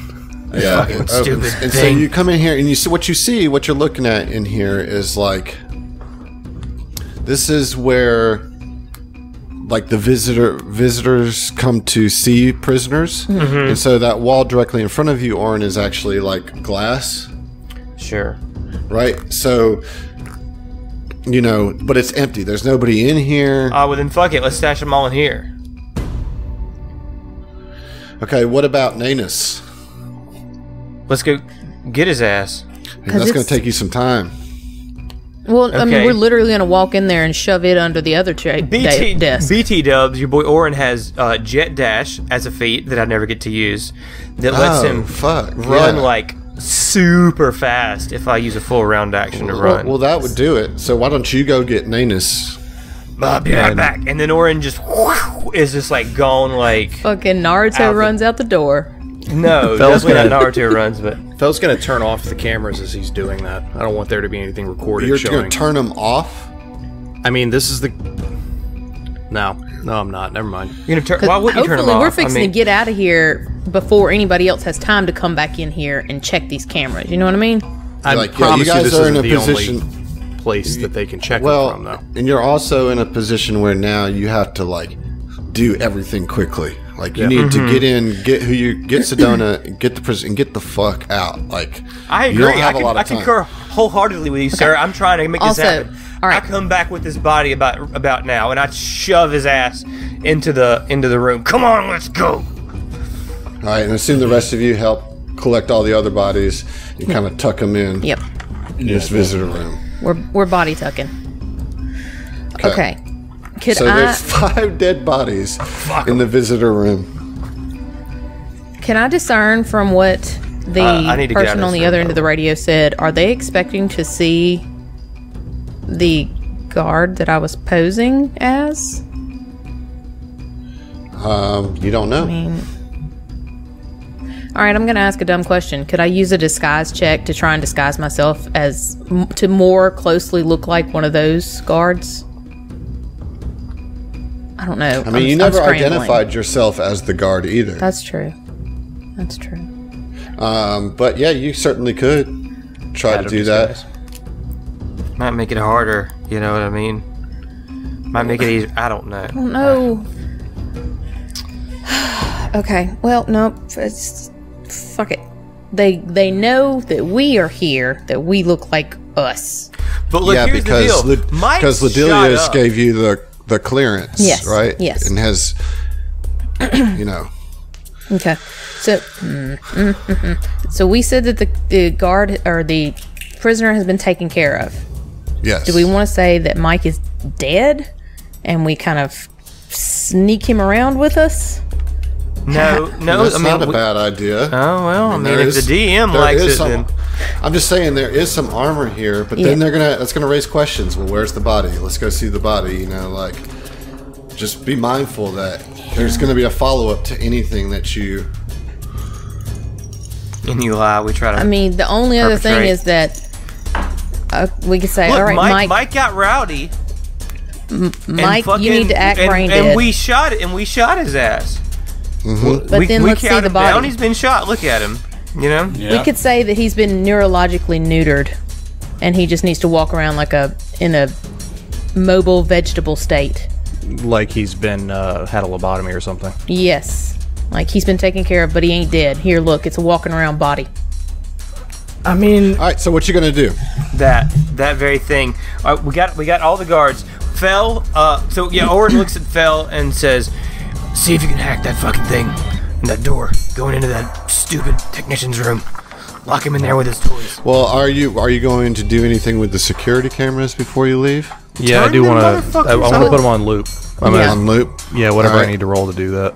S2: Yeah, it opens. And so you come in here, and you see what you're looking at in here is, like, this is where, like, the visitors come to see prisoners. And so that wall directly in front of you, Orin, is actually, like, glass.
S4: Sure.
S2: Right? So, you know, but it's empty. There's nobody in here.
S4: Well, then fuck it. Let's stash them all in here.
S2: Okay, what about Nanus?
S4: Let's go get his ass.
S2: That's going to take you some time.
S5: Well, I mean, we're literally going to walk in there and shove it under the other desk.
S4: BT dubs, your boy Orin has Jet Dash as a feat that I never get to use that lets him run like super fast if I use a full round action to run.
S2: Well, that would do it. So why don't you go get Nanus?
S4: I'll be right back. And then Orin just is just like gone like...
S5: Fucking Naruto runs out the door.
S4: No, definitely not Naruto runs, but...
S6: Phil's going to turn off the cameras as he's doing that. I don't want there to be anything recorded
S2: You're
S6: showing.
S2: going to turn them off?
S6: I mean, this is the... No, I'm not. Never mind.
S4: You're gonna why would you turn them off?
S5: Hopefully we're fixing to get out of here before anybody else has time to come back in here and check these cameras. You know what I mean?
S6: I promise you this isn't the only place that they can check it from, though.
S2: And you're also in a position where now you have to, like, do everything quickly. Like, you need to get get Sedona, get the prison, and get the fuck out. Like,
S4: I agree.
S2: You don't have a lot of time.
S4: I concur wholeheartedly with you, sir. I'm trying to make this happen.
S5: All right.
S4: I come back with this body about now, and I shove his ass into the room. Come on, let's go.
S2: All right, and I assume the rest of you help collect all the other bodies and kind of tuck them in.
S5: Yep.
S2: In this visitor room.
S5: We're body tucking. Okay.
S2: There's 5 dead bodies in the visitor room.
S5: Can I discern from what the person on the other end of the radio said? Are they expecting to see the guard that I was posing as?
S2: You don't know.
S5: I mean, all right, I'm going to ask a dumb question. Could I use a disguise check to try and disguise myself as to more closely look like one of those guards? I don't know.
S2: I mean, you never identified yourself as the guard either.
S5: That's true. That's true.
S2: But yeah, you certainly could try to do that.
S4: Might make it harder. You know what I mean? Might make it easier. I don't know.
S5: I don't know. Okay. Well, nope. Fuck it. They know that we are here. That we look like us.
S4: But look, here's
S2: because
S4: the deal.
S2: Because Ladilius gave you the clearance,
S5: yes,
S2: right?
S5: Yes.
S2: And has, you know.
S5: Okay. So, so we said that the guard or the prisoner has been taken care of.
S2: Yes.
S5: Do we want to say that Mike is dead, and we kind of sneak him around with us?
S4: No.
S2: That's not a bad idea.
S4: Oh well, I mean, if the DM likes it, then
S2: I'm just saying there is some armor here, but then that's gonna raise questions. Well, where's the body? Let's go see the body. You know, like, just be mindful that there's gonna be a follow up to anything that you.
S4: And you lie. We try to.
S5: I mean, the only other thing is that we could say,
S4: look,
S5: all right,
S4: Mike got rowdy.
S5: Mike, you need to act brain dead.
S4: And we shot his ass.
S2: Mm-hmm.
S5: But then let's see the body.
S4: Down. He's been shot. Look at him. You know.
S5: Yeah. We could say that he's been neurologically neutered, and he just needs to walk around like in a mobile vegetable state.
S6: Like he's been had a lobotomy or something.
S5: Yes, like he's been taken care of, but he ain't dead. Here, look, it's a walking around body.
S3: I mean,
S2: all right. So what you gonna do?
S4: That very thing. We got all the guards. Fel. So yeah, Orin looks at Fel and says, "See if you can hack that fucking thing." And that door going into that stupid technician's room. Lock him in there with his toys.
S2: Well, are you going to do anything with the security cameras before you leave?
S6: Yeah, I do want to. I want to put them on loop.
S2: On loop?
S6: Yeah, whatever
S2: Alright.
S6: I need to roll to do that.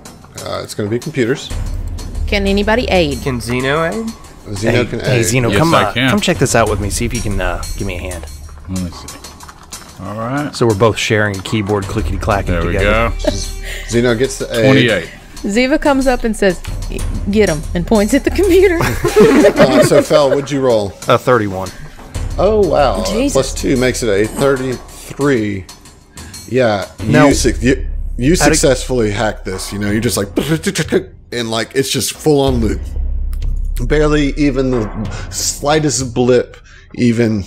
S2: It's going to be computers.
S5: Can anybody aid?
S4: Can Zeno aid?
S2: Zeno can
S6: Hey,
S2: aid.
S6: Zeno,
S1: Yes, I can.
S6: come check this out with me. See if you can give me a hand.
S1: Let me see. All right.
S6: So we're both sharing a keyboard clickety-clacking
S1: There we
S6: together.
S1: go.
S2: Zeno gets the aid.
S1: 28.
S5: Ziva comes up and says, "Get him," and points at the computer.
S2: So, Fel, what'd you roll?
S6: 31.
S2: Oh, wow.
S5: Jesus.
S2: Plus 2 makes it a 33. Yeah,
S6: Now-
S2: you successfully hacked this. You know, you're just like, and like, it's just full on loop. Barely even the slightest blip even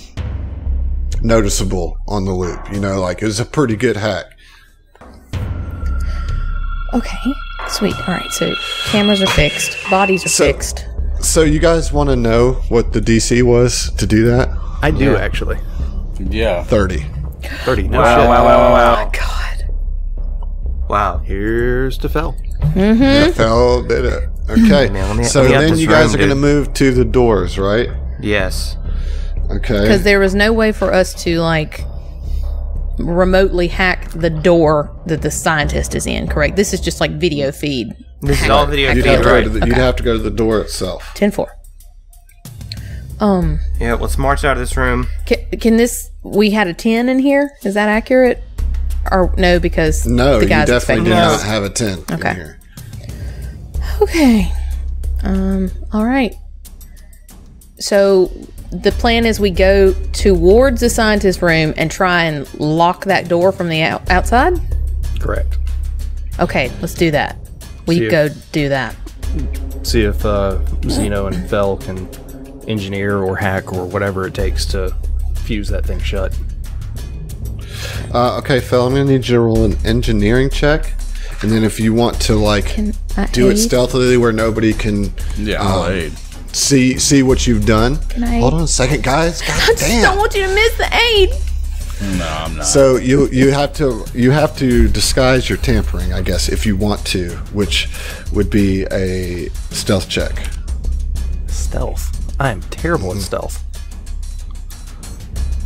S2: noticeable on the loop. You know, like, it was a pretty good hack.
S5: Okay, sweet. All right, so cameras are fixed, bodies are fixed.
S2: So you guys want to know what the DC was to do that?
S6: I do, actually.
S1: Yeah.
S2: 30.
S6: 30. No
S4: Wow,
S6: shit.
S4: wow, wow, wow.
S5: God.
S4: Wow.
S6: Here's to Fel.
S2: Yeah, Fel did it. Okay.
S4: Man, let me
S2: So
S4: out
S2: then
S4: this
S2: you guys
S4: room,
S2: are going to
S4: dude.
S2: move to the doors, right?
S4: Yes.
S2: Okay.
S5: Because there was no way for us to, like, remotely hack the door that the scientist is in, correct? This is just, like, video feed.
S4: This is all video
S2: You'd
S4: feed,
S2: have, to go
S4: right?
S2: to the, you'd have to go to the door itself.
S5: 10-4.
S4: Yeah, let's march out of this room.
S5: Can this... We had a 10 in here? Is that accurate? Or no, because
S2: No,
S5: the
S2: you
S5: guy's
S2: definitely do
S5: expecting
S2: not
S5: us.
S2: have a 10
S5: Okay.
S2: in here.
S5: Okay. All right. So the plan is we go towards the scientist room and try and lock that door from the outside?
S6: Correct.
S5: Okay, let's do that. We
S6: See if-
S5: go do that.
S6: See if Zeno and Fel can engineer or hack or whatever it takes to fuse that thing shut.
S2: Okay, Fel, I'm going to need you to roll an engineering check. And then if you want to, like,
S5: Can I
S2: do it
S5: aid?
S2: stealthily where nobody can
S1: Yeah, I'll aid.
S2: see what you've done.
S5: Can I
S2: Hold
S5: aid?
S2: on a second, guys. God
S5: I just don't
S2: damn.
S5: want you to miss the aid.
S1: No, I'm not.
S2: So you have to disguise your tampering, I guess, if you want to, which would be a stealth check.
S6: Stealth. I am terrible at stealth.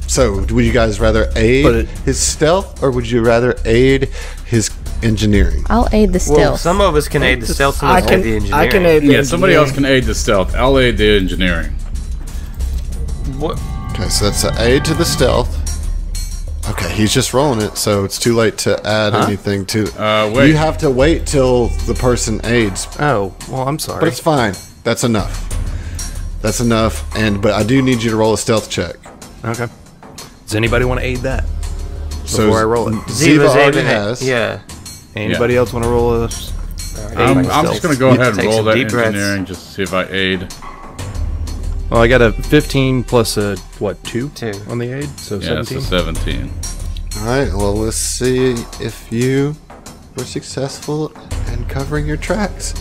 S2: So, would you guys rather aid his stealth, or would you rather aid his engineering?
S5: I'll aid the stealth.
S4: Well, some of us can aid the stealth, some of us aid the engineering.
S3: I can aid the
S1: Yeah, somebody else
S3: engineering.
S1: can aid the stealth. I'll aid the engineering.
S4: What?
S2: Okay, so that's an aid to the stealth. Okay, he's just rolling it, so it's too late to add anything to.
S1: Wait.
S2: You have to wait till the person aids,
S6: Oh, well, I'm sorry.
S2: but it's fine. That's enough. That's enough. But I do need you to roll a stealth check.
S6: Okay. Does anybody want to aid that
S2: So
S6: before I roll it?
S2: Ziva already
S4: aiding it.
S2: has.
S4: Yeah.
S6: Anybody else want to roll a?
S1: I'm just going to go ahead and
S4: Take
S1: roll
S4: some
S1: that
S4: deep breaths.
S1: engineering just to see if I aid.
S6: Well, I got a 15 plus a what 2
S4: Two.
S6: on the aid, so
S1: Yeah, it's
S6: 17.
S1: a 17.
S2: All right. Well, let's see if you were successful in covering your tracks.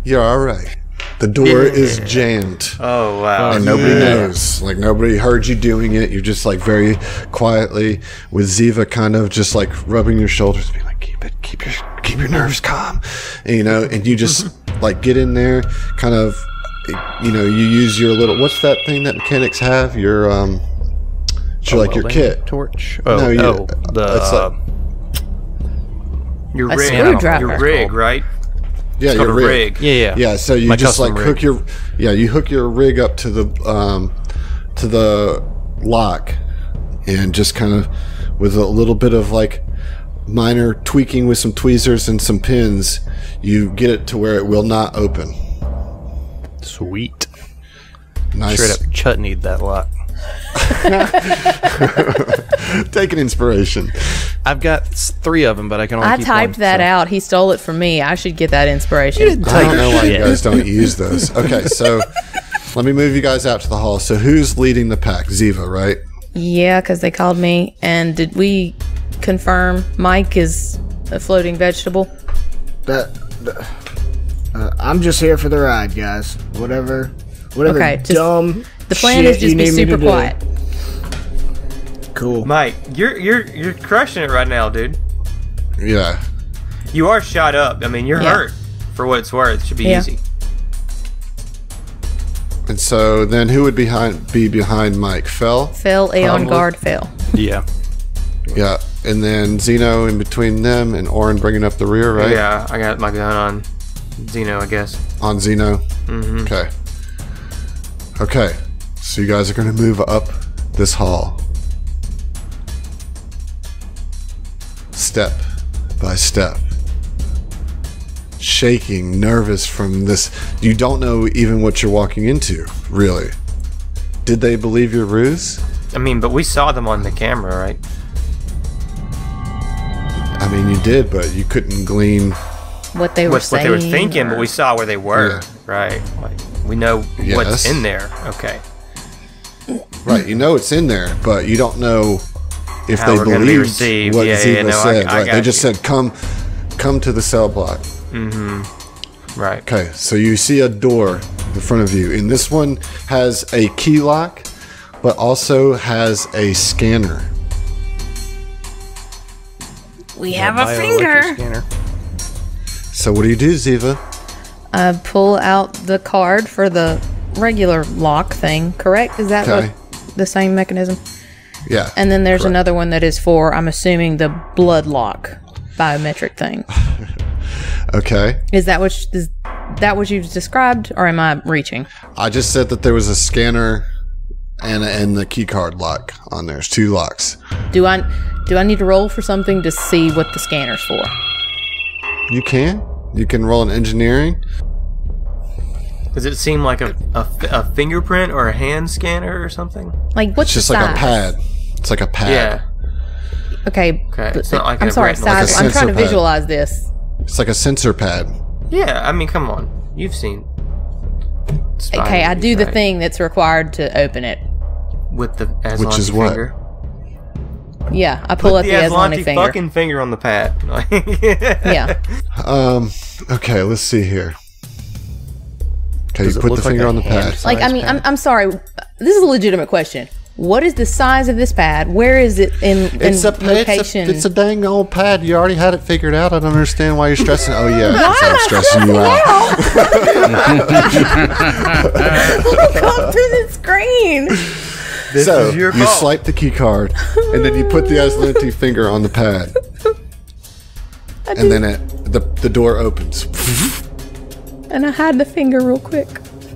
S2: You're all right. The door is jammed.
S4: Oh, wow.
S2: And nobody knows. Like, nobody heard you doing it. You're just, like, very quietly with Ziva kind of just, like, rubbing your shoulders, being like, keep your nerves calm. And, you know, and you just, like, get in there, kind of, you know, you use your little, what's that thing that mechanics have? Your, like, your
S6: Welding
S2: kit.
S6: torch.
S2: No,
S6: It's
S2: like,
S4: Your
S5: A
S4: rig.
S5: screwdriver.
S4: Your rig, right?
S2: yeah,
S4: It's
S2: your
S4: called a
S2: rig.
S4: rig.
S6: Yeah.
S2: Yeah, so you
S6: My
S2: just like
S6: custom rig.
S2: hook your rig up to the lock, and just kind of with a little bit of like minor tweaking with some tweezers and some pins, you get it to where it will not open.
S6: Sweet.
S2: Nice.
S6: Straight up chutneyed that lock.
S2: Take an inspiration.
S6: I've got 3 of them, but I can only
S5: I
S6: keep
S5: typed
S6: one,
S5: that
S6: so.
S5: out. He stole it from me. I should get that inspiration.
S2: I don't know why you guys don't use those. Okay, so let me move you guys out to the hall. So who's leading the pack? Ziva, right?
S5: Yeah, because they called me. And did we confirm Mike is a floating vegetable?
S3: I'm just here for the ride, guys. Whatever
S5: Okay, just-
S3: dumb.
S5: The plan
S3: shit
S5: is just
S3: you
S5: be
S3: need me to
S5: super
S3: do.
S5: quiet.
S3: Cool.
S4: Mike, you're crushing it right now, dude.
S2: Yeah.
S4: You are shot up. I mean, you're hurt. For what it's worth, should be easy.
S2: And so then who would be behind Mike? Fell,
S5: Aeon guard, Fell.
S6: Yeah.
S2: Yeah. And then Zeno in between them and Orin bringing up the rear, right?
S4: Yeah, I got my gun on Zeno, I guess.
S2: On Zeno? Mm-hmm. Okay. Okay. So you guys are going to move up this hall. Step by step. Shaking, nervous from this. You don't know even what you're walking into, really. Did they believe your ruse?
S4: I mean, but we saw them on the camera, right?
S2: I mean, you did, but you couldn't glean
S5: what they were saying.
S4: What they were thinking, but we saw where they were, right? Like, we know what's in there. Okay.
S2: Right, you know it's in there, but you don't know if
S4: how
S2: they believed
S4: be
S2: what Ziva said.
S4: I
S2: right? They just said, come to the cell block.
S4: Mm-hmm. Right.
S2: Okay, so you see a door in front of you, and this one has a key lock, but also has a scanner.
S5: We have a finger.
S2: So what do you do, Ziva?
S5: I pull out the card for the regular lock thing, correct? Is that what, the same mechanism?
S2: Yeah.
S5: And then there's another one that is for, I'm assuming, the blood lock biometric thing.
S2: Okay.
S5: Is that what you've described, or am I reaching?
S2: I just said that there was a scanner and the key card lock on there. There's 2 locks.
S5: Do I need to roll for something to see what the scanner's for?
S2: You can. You can roll an engineering.
S4: Does it seem like a fingerprint or a hand scanner or something?
S5: Like, what's
S2: the size? Like a pad. It's like a pad.
S4: Yeah.
S5: Okay.
S4: It's not like
S5: I'm sorry, size.
S2: Like
S5: I'm trying to visualize this.
S2: It's like a sensor pad.
S4: Yeah, I mean, come on. You've seen.
S5: Okay, I do the thing that's required to open it.
S4: With the Aslanti
S2: Which is
S4: finger.
S2: What?
S5: Yeah, I pull up the Aslanti finger.
S4: Fucking finger on the pad.
S5: Yeah.
S2: Okay, let's see here. Okay, you put the finger on the pad.
S5: Like, I mean, I'm sorry. This is a legitimate question. What is the size of this pad? Where is it in location?
S2: It's a dang old pad. You already had it figured out. I don't understand why you're stressing. Oh, yeah. I'm stressing you out.
S5: Look up to the screen.
S2: So, you swipe the key card, and then you put the Aslanti finger on the pad. And then the door opens.
S5: And I hide the finger real quick.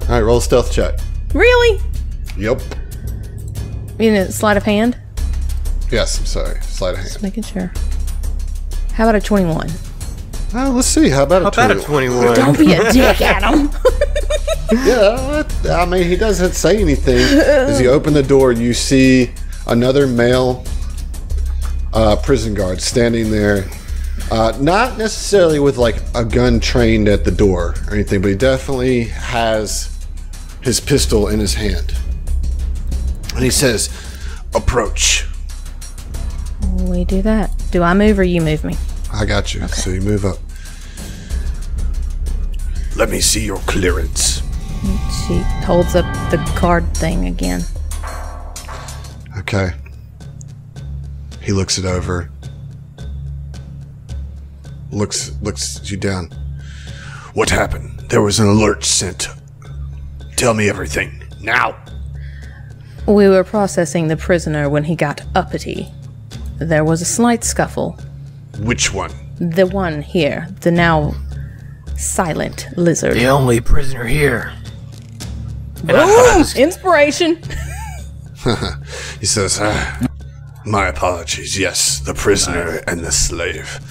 S2: All right, roll a stealth check.
S5: Really?
S2: Yep.
S5: You know, sleight of hand?
S2: Yes, I'm sorry. Sleight of hand.
S5: Just making sure. How about a 21?
S2: Let's see. How about a 21?
S5: Don't be a dick, Adam.
S2: Yeah, I mean, he doesn't say anything. As you open the door, you see another male prison guard standing there. Not necessarily with like a gun trained at the door or anything, but he definitely has his pistol in his hand. And he says, approach.
S5: We do that. Do I move or you move me?
S2: I got you. Okay. So you move up. Let me see your clearance.
S5: She holds up the card thing again.
S2: Okay. He looks it over. Looks you down. What happened? There was an alert sent. Tell me everything. Now.
S5: We were processing the prisoner when he got uppity. There was a slight scuffle.
S2: Which one?
S5: The one here. The now silent lizard.
S4: The only prisoner here.
S5: Boom! Inspiration.
S2: He says, my apologies. Yes, the prisoner and the slave.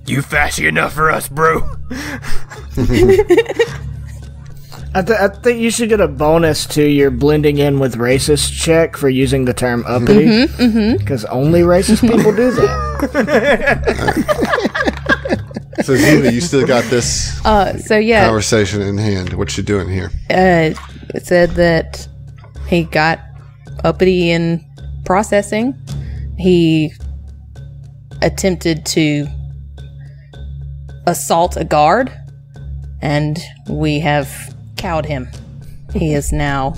S4: You fashy enough for us, bro.
S3: I think you should get a bonus to your blending in with racist check for using the term uppity. Because only racist people do that.
S2: So, Ziva, you still got this conversation in hand. What you doing here?
S5: It said that he got uppity in processing. He attempted to assault a guard, and we have cowed him. He is now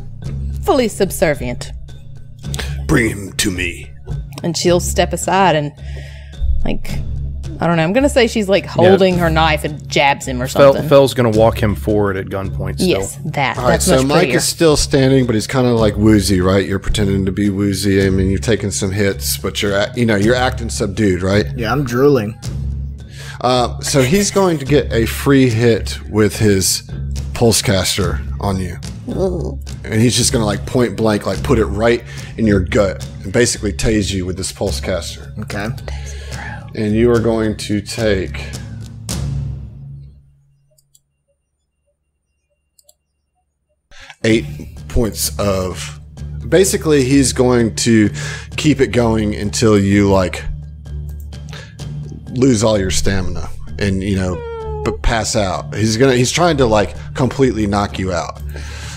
S5: fully subservient.
S2: Bring him to me.
S5: And she'll step aside and, like, I don't know. I'm gonna say she's like holding her knife and jabs him or something.
S6: Fell's gonna walk him forward at gunpoint. Still.
S5: Yes, that.
S2: All right,
S5: That's
S2: so
S5: much
S2: Mike
S5: prettier.
S2: is still standing, but he's kind of like woozy, right? You're pretending to be woozy. I mean, you're taking some hits, but you're acting subdued, right?
S3: Yeah, I'm drooling.
S2: So he's going to get a free hit with his pulse caster on you. And he's just going to like point blank, like put it right in your gut and basically tase you with this pulse caster.
S3: Okay.
S2: And you are going to take 8 points of... Basically, he's going to keep it going until you like lose all your stamina and, but pass out. He's trying to like completely knock you out.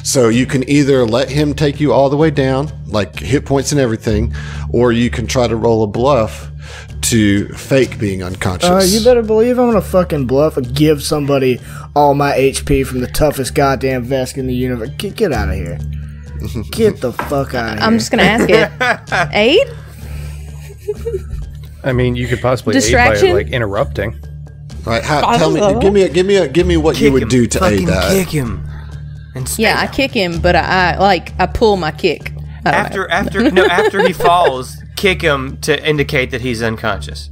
S2: So you can either let him take you all the way down, like hit points and everything, or you can try to roll a bluff to fake being unconscious.
S3: You better believe I'm gonna fucking bluff and give somebody all my HP from the toughest goddamn vest in the universe. Get out of here. Get the fuck out of here.
S5: I'm just gonna ask it. 8?
S6: I mean, you could possibly
S5: Distraction?
S6: aid by like interrupting.
S2: All right, tell me, give me what you would do to aid that.
S4: Kick him. And
S5: Yeah, I kick him, but I pull my kick.
S4: After he falls, kick him to indicate that he's unconscious.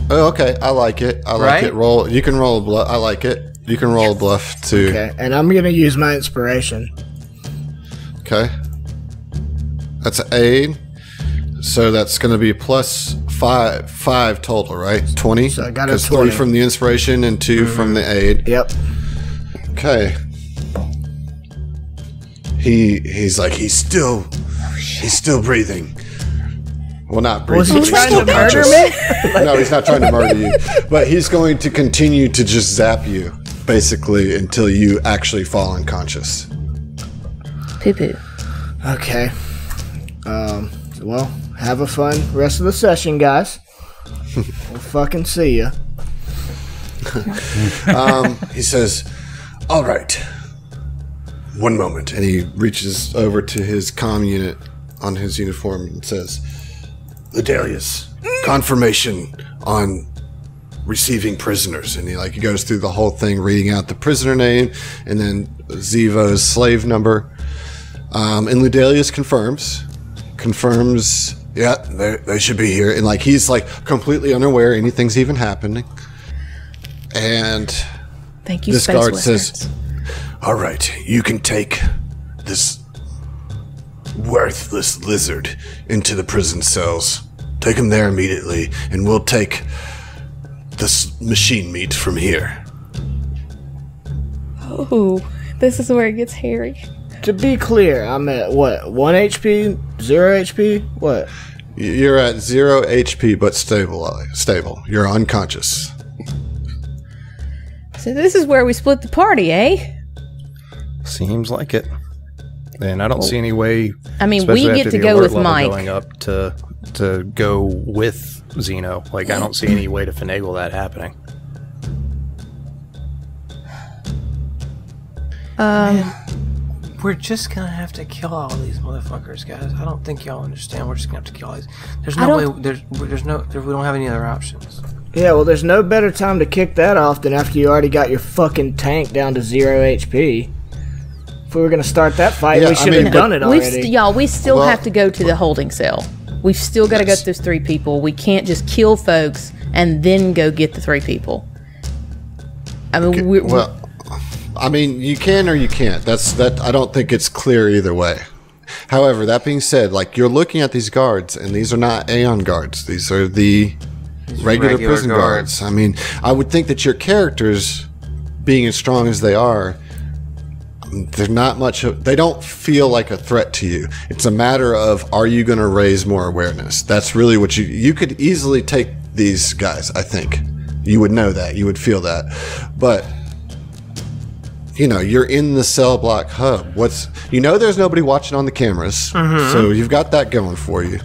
S2: Oh, okay, I like it. I like
S4: Right?
S2: it. You can roll a bluff. I like it. You can roll a bluff too.
S3: Okay, and I'm gonna use my inspiration.
S2: Okay. That's an aid. So that's going to be plus 5 total, right? 20?
S3: So I got a
S2: 'Cause
S3: 20.
S2: 3 from the inspiration and 2 from the aid.
S3: Yep.
S2: Okay. He's still breathing. Well, not breathing.
S3: Was he
S2: but he's
S3: trying
S2: still
S3: to murder
S2: conscious.
S3: me?
S2: No, he's not trying to murder you. But he's going to continue to just zap you, basically, until you actually fall unconscious.
S5: Poo-poo.
S3: Okay. Well, have a fun rest of the session, guys. We'll fucking see ya.
S2: He says, all right. One moment. And he reaches over to his comm unit on his uniform and says, Ledelius, confirmation on receiving prisoners. And he goes through the whole thing, reading out the prisoner name and then Zivo's slave number. And Ledelius confirms, yeah, they should be here. And he's completely unaware anything's even happening. And
S5: Thank you,
S2: this
S5: Space
S2: guard
S5: Westerns.
S2: says, all right, you can take this worthless lizard into the prison cells. Take him there immediately, and we'll take this machine meat from here.
S5: Oh, this is where it gets hairy.
S3: To be clear, I'm at what? 1 HP? 0 HP? What?
S2: You're at 0 HP, but stable. You're unconscious.
S5: So this is where we split the party, eh?
S6: Seems like it. And I don't see any way.
S5: I mean,
S6: especially
S5: we get
S6: after
S5: to
S6: the
S5: go
S6: alert
S5: with
S6: level
S5: Mike.
S6: Going up to go with Xeno. I don't see any way to finagle that happening.
S4: We're just gonna have to kill all these motherfuckers, guys. I don't think y'all understand. We're just gonna have to kill all these. There's no way. We don't have any other options.
S3: Yeah, well, there's no better time to kick that off than after you already got your fucking tank down to 0 HP. If we were gonna start that fight,
S2: Yeah,
S3: we should have done it already.
S5: We still
S2: Well-
S5: have to go to the holding cell. We've still got to go to those 3 people. We can't just kill folks and then go get the 3 people. I mean,
S2: you can or you can't. I don't think it's clear either way. However, that being said, you're looking at these guards, and these are not Aeon guards. These are the regular prison guards. I mean, I would think that your characters, being as strong as they are, they're not much. They don't feel like a threat to you. It's a matter of, are you going to raise more awareness? That's really what you could easily take these guys. I think you would know that. You would feel that, but. You're in the cell block hub. There's nobody watching on the cameras, so you've got that going for you.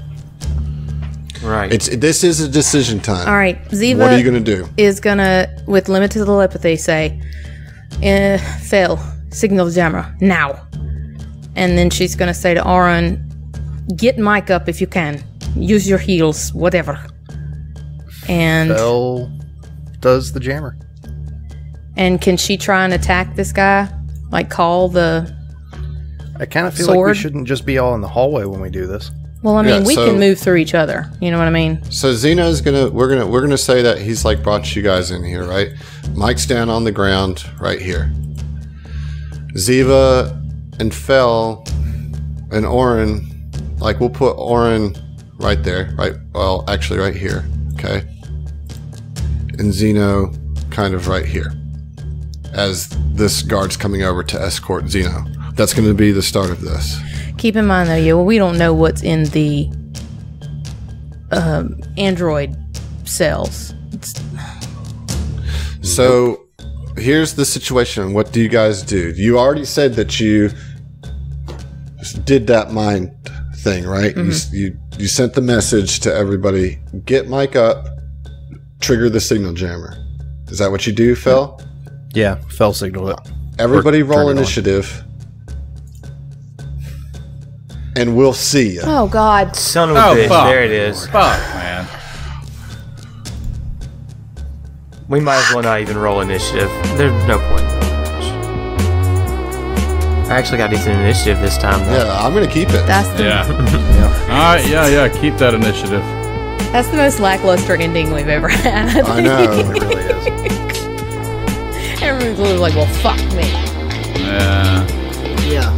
S4: Right.
S2: This is a decision time.
S5: all right, Ziva
S2: What are you going to do?
S5: is going to, with limited telepathy, say, Phil, signal the jammer, now. And then she's going to say to Auron, get Mike up if you can. Use your heels, whatever. And
S6: Bell does the jammer.
S5: And can she try and attack this guy? Like call the
S6: I kind of feel like we
S5: sword?
S6: shouldn't just be all in the hallway when we do this.
S5: Well, I mean,
S2: Yeah,
S5: we
S2: so-
S5: can move through each other. You know what I mean?
S2: So Xeno's we're gonna say that he's like brought you guys in here, right? Mike's down on the ground right here. Ziva and Fel and Orin, like we'll put Orin right there, right? Well, actually right here, okay? And Xeno kind of right here, as this guard's coming over to escort Xeno. That's going to be the start of this.
S5: Keep in mind, though, we don't know what's in the android cells.
S2: So here's the situation. What do you guys do? You already said that you did that mind thing, right? You sent the message to everybody. Get Mike up. Trigger the signal jammer. Is that what you do, Phil?
S6: Yeah, fell signal it.
S2: Everybody
S6: Or
S2: roll
S6: turn it on.
S2: initiative. And we'll see you.
S5: Oh, God.
S4: Son of a bitch,
S1: fuck.
S4: there it is.
S1: Fuck, man.
S4: We might as well not even roll initiative. There's no point. I actually got decent initiative this time, though.
S2: Yeah, I'm going to keep it.
S5: That's the,
S1: Yeah. All right, yeah. Keep that initiative.
S5: that's the most lackluster ending we've ever had.
S2: I know.
S6: It really is.
S5: Everyone's literally like, well, fuck me.
S1: Yeah.
S3: Yeah.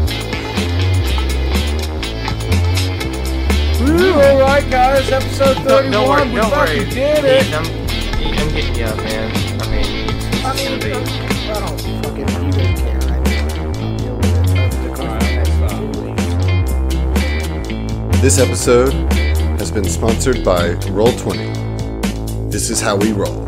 S3: Ooh, all right, guys. Episode 31.
S4: Don't worry,
S3: we
S4: don't worry.
S3: fucking did it.
S4: I'm getting you up, man. I mean, it's
S3: I mean,
S4: gonna be.
S3: I don't fucking even care right now.
S2: This episode has been sponsored by Roll20. This is how we roll.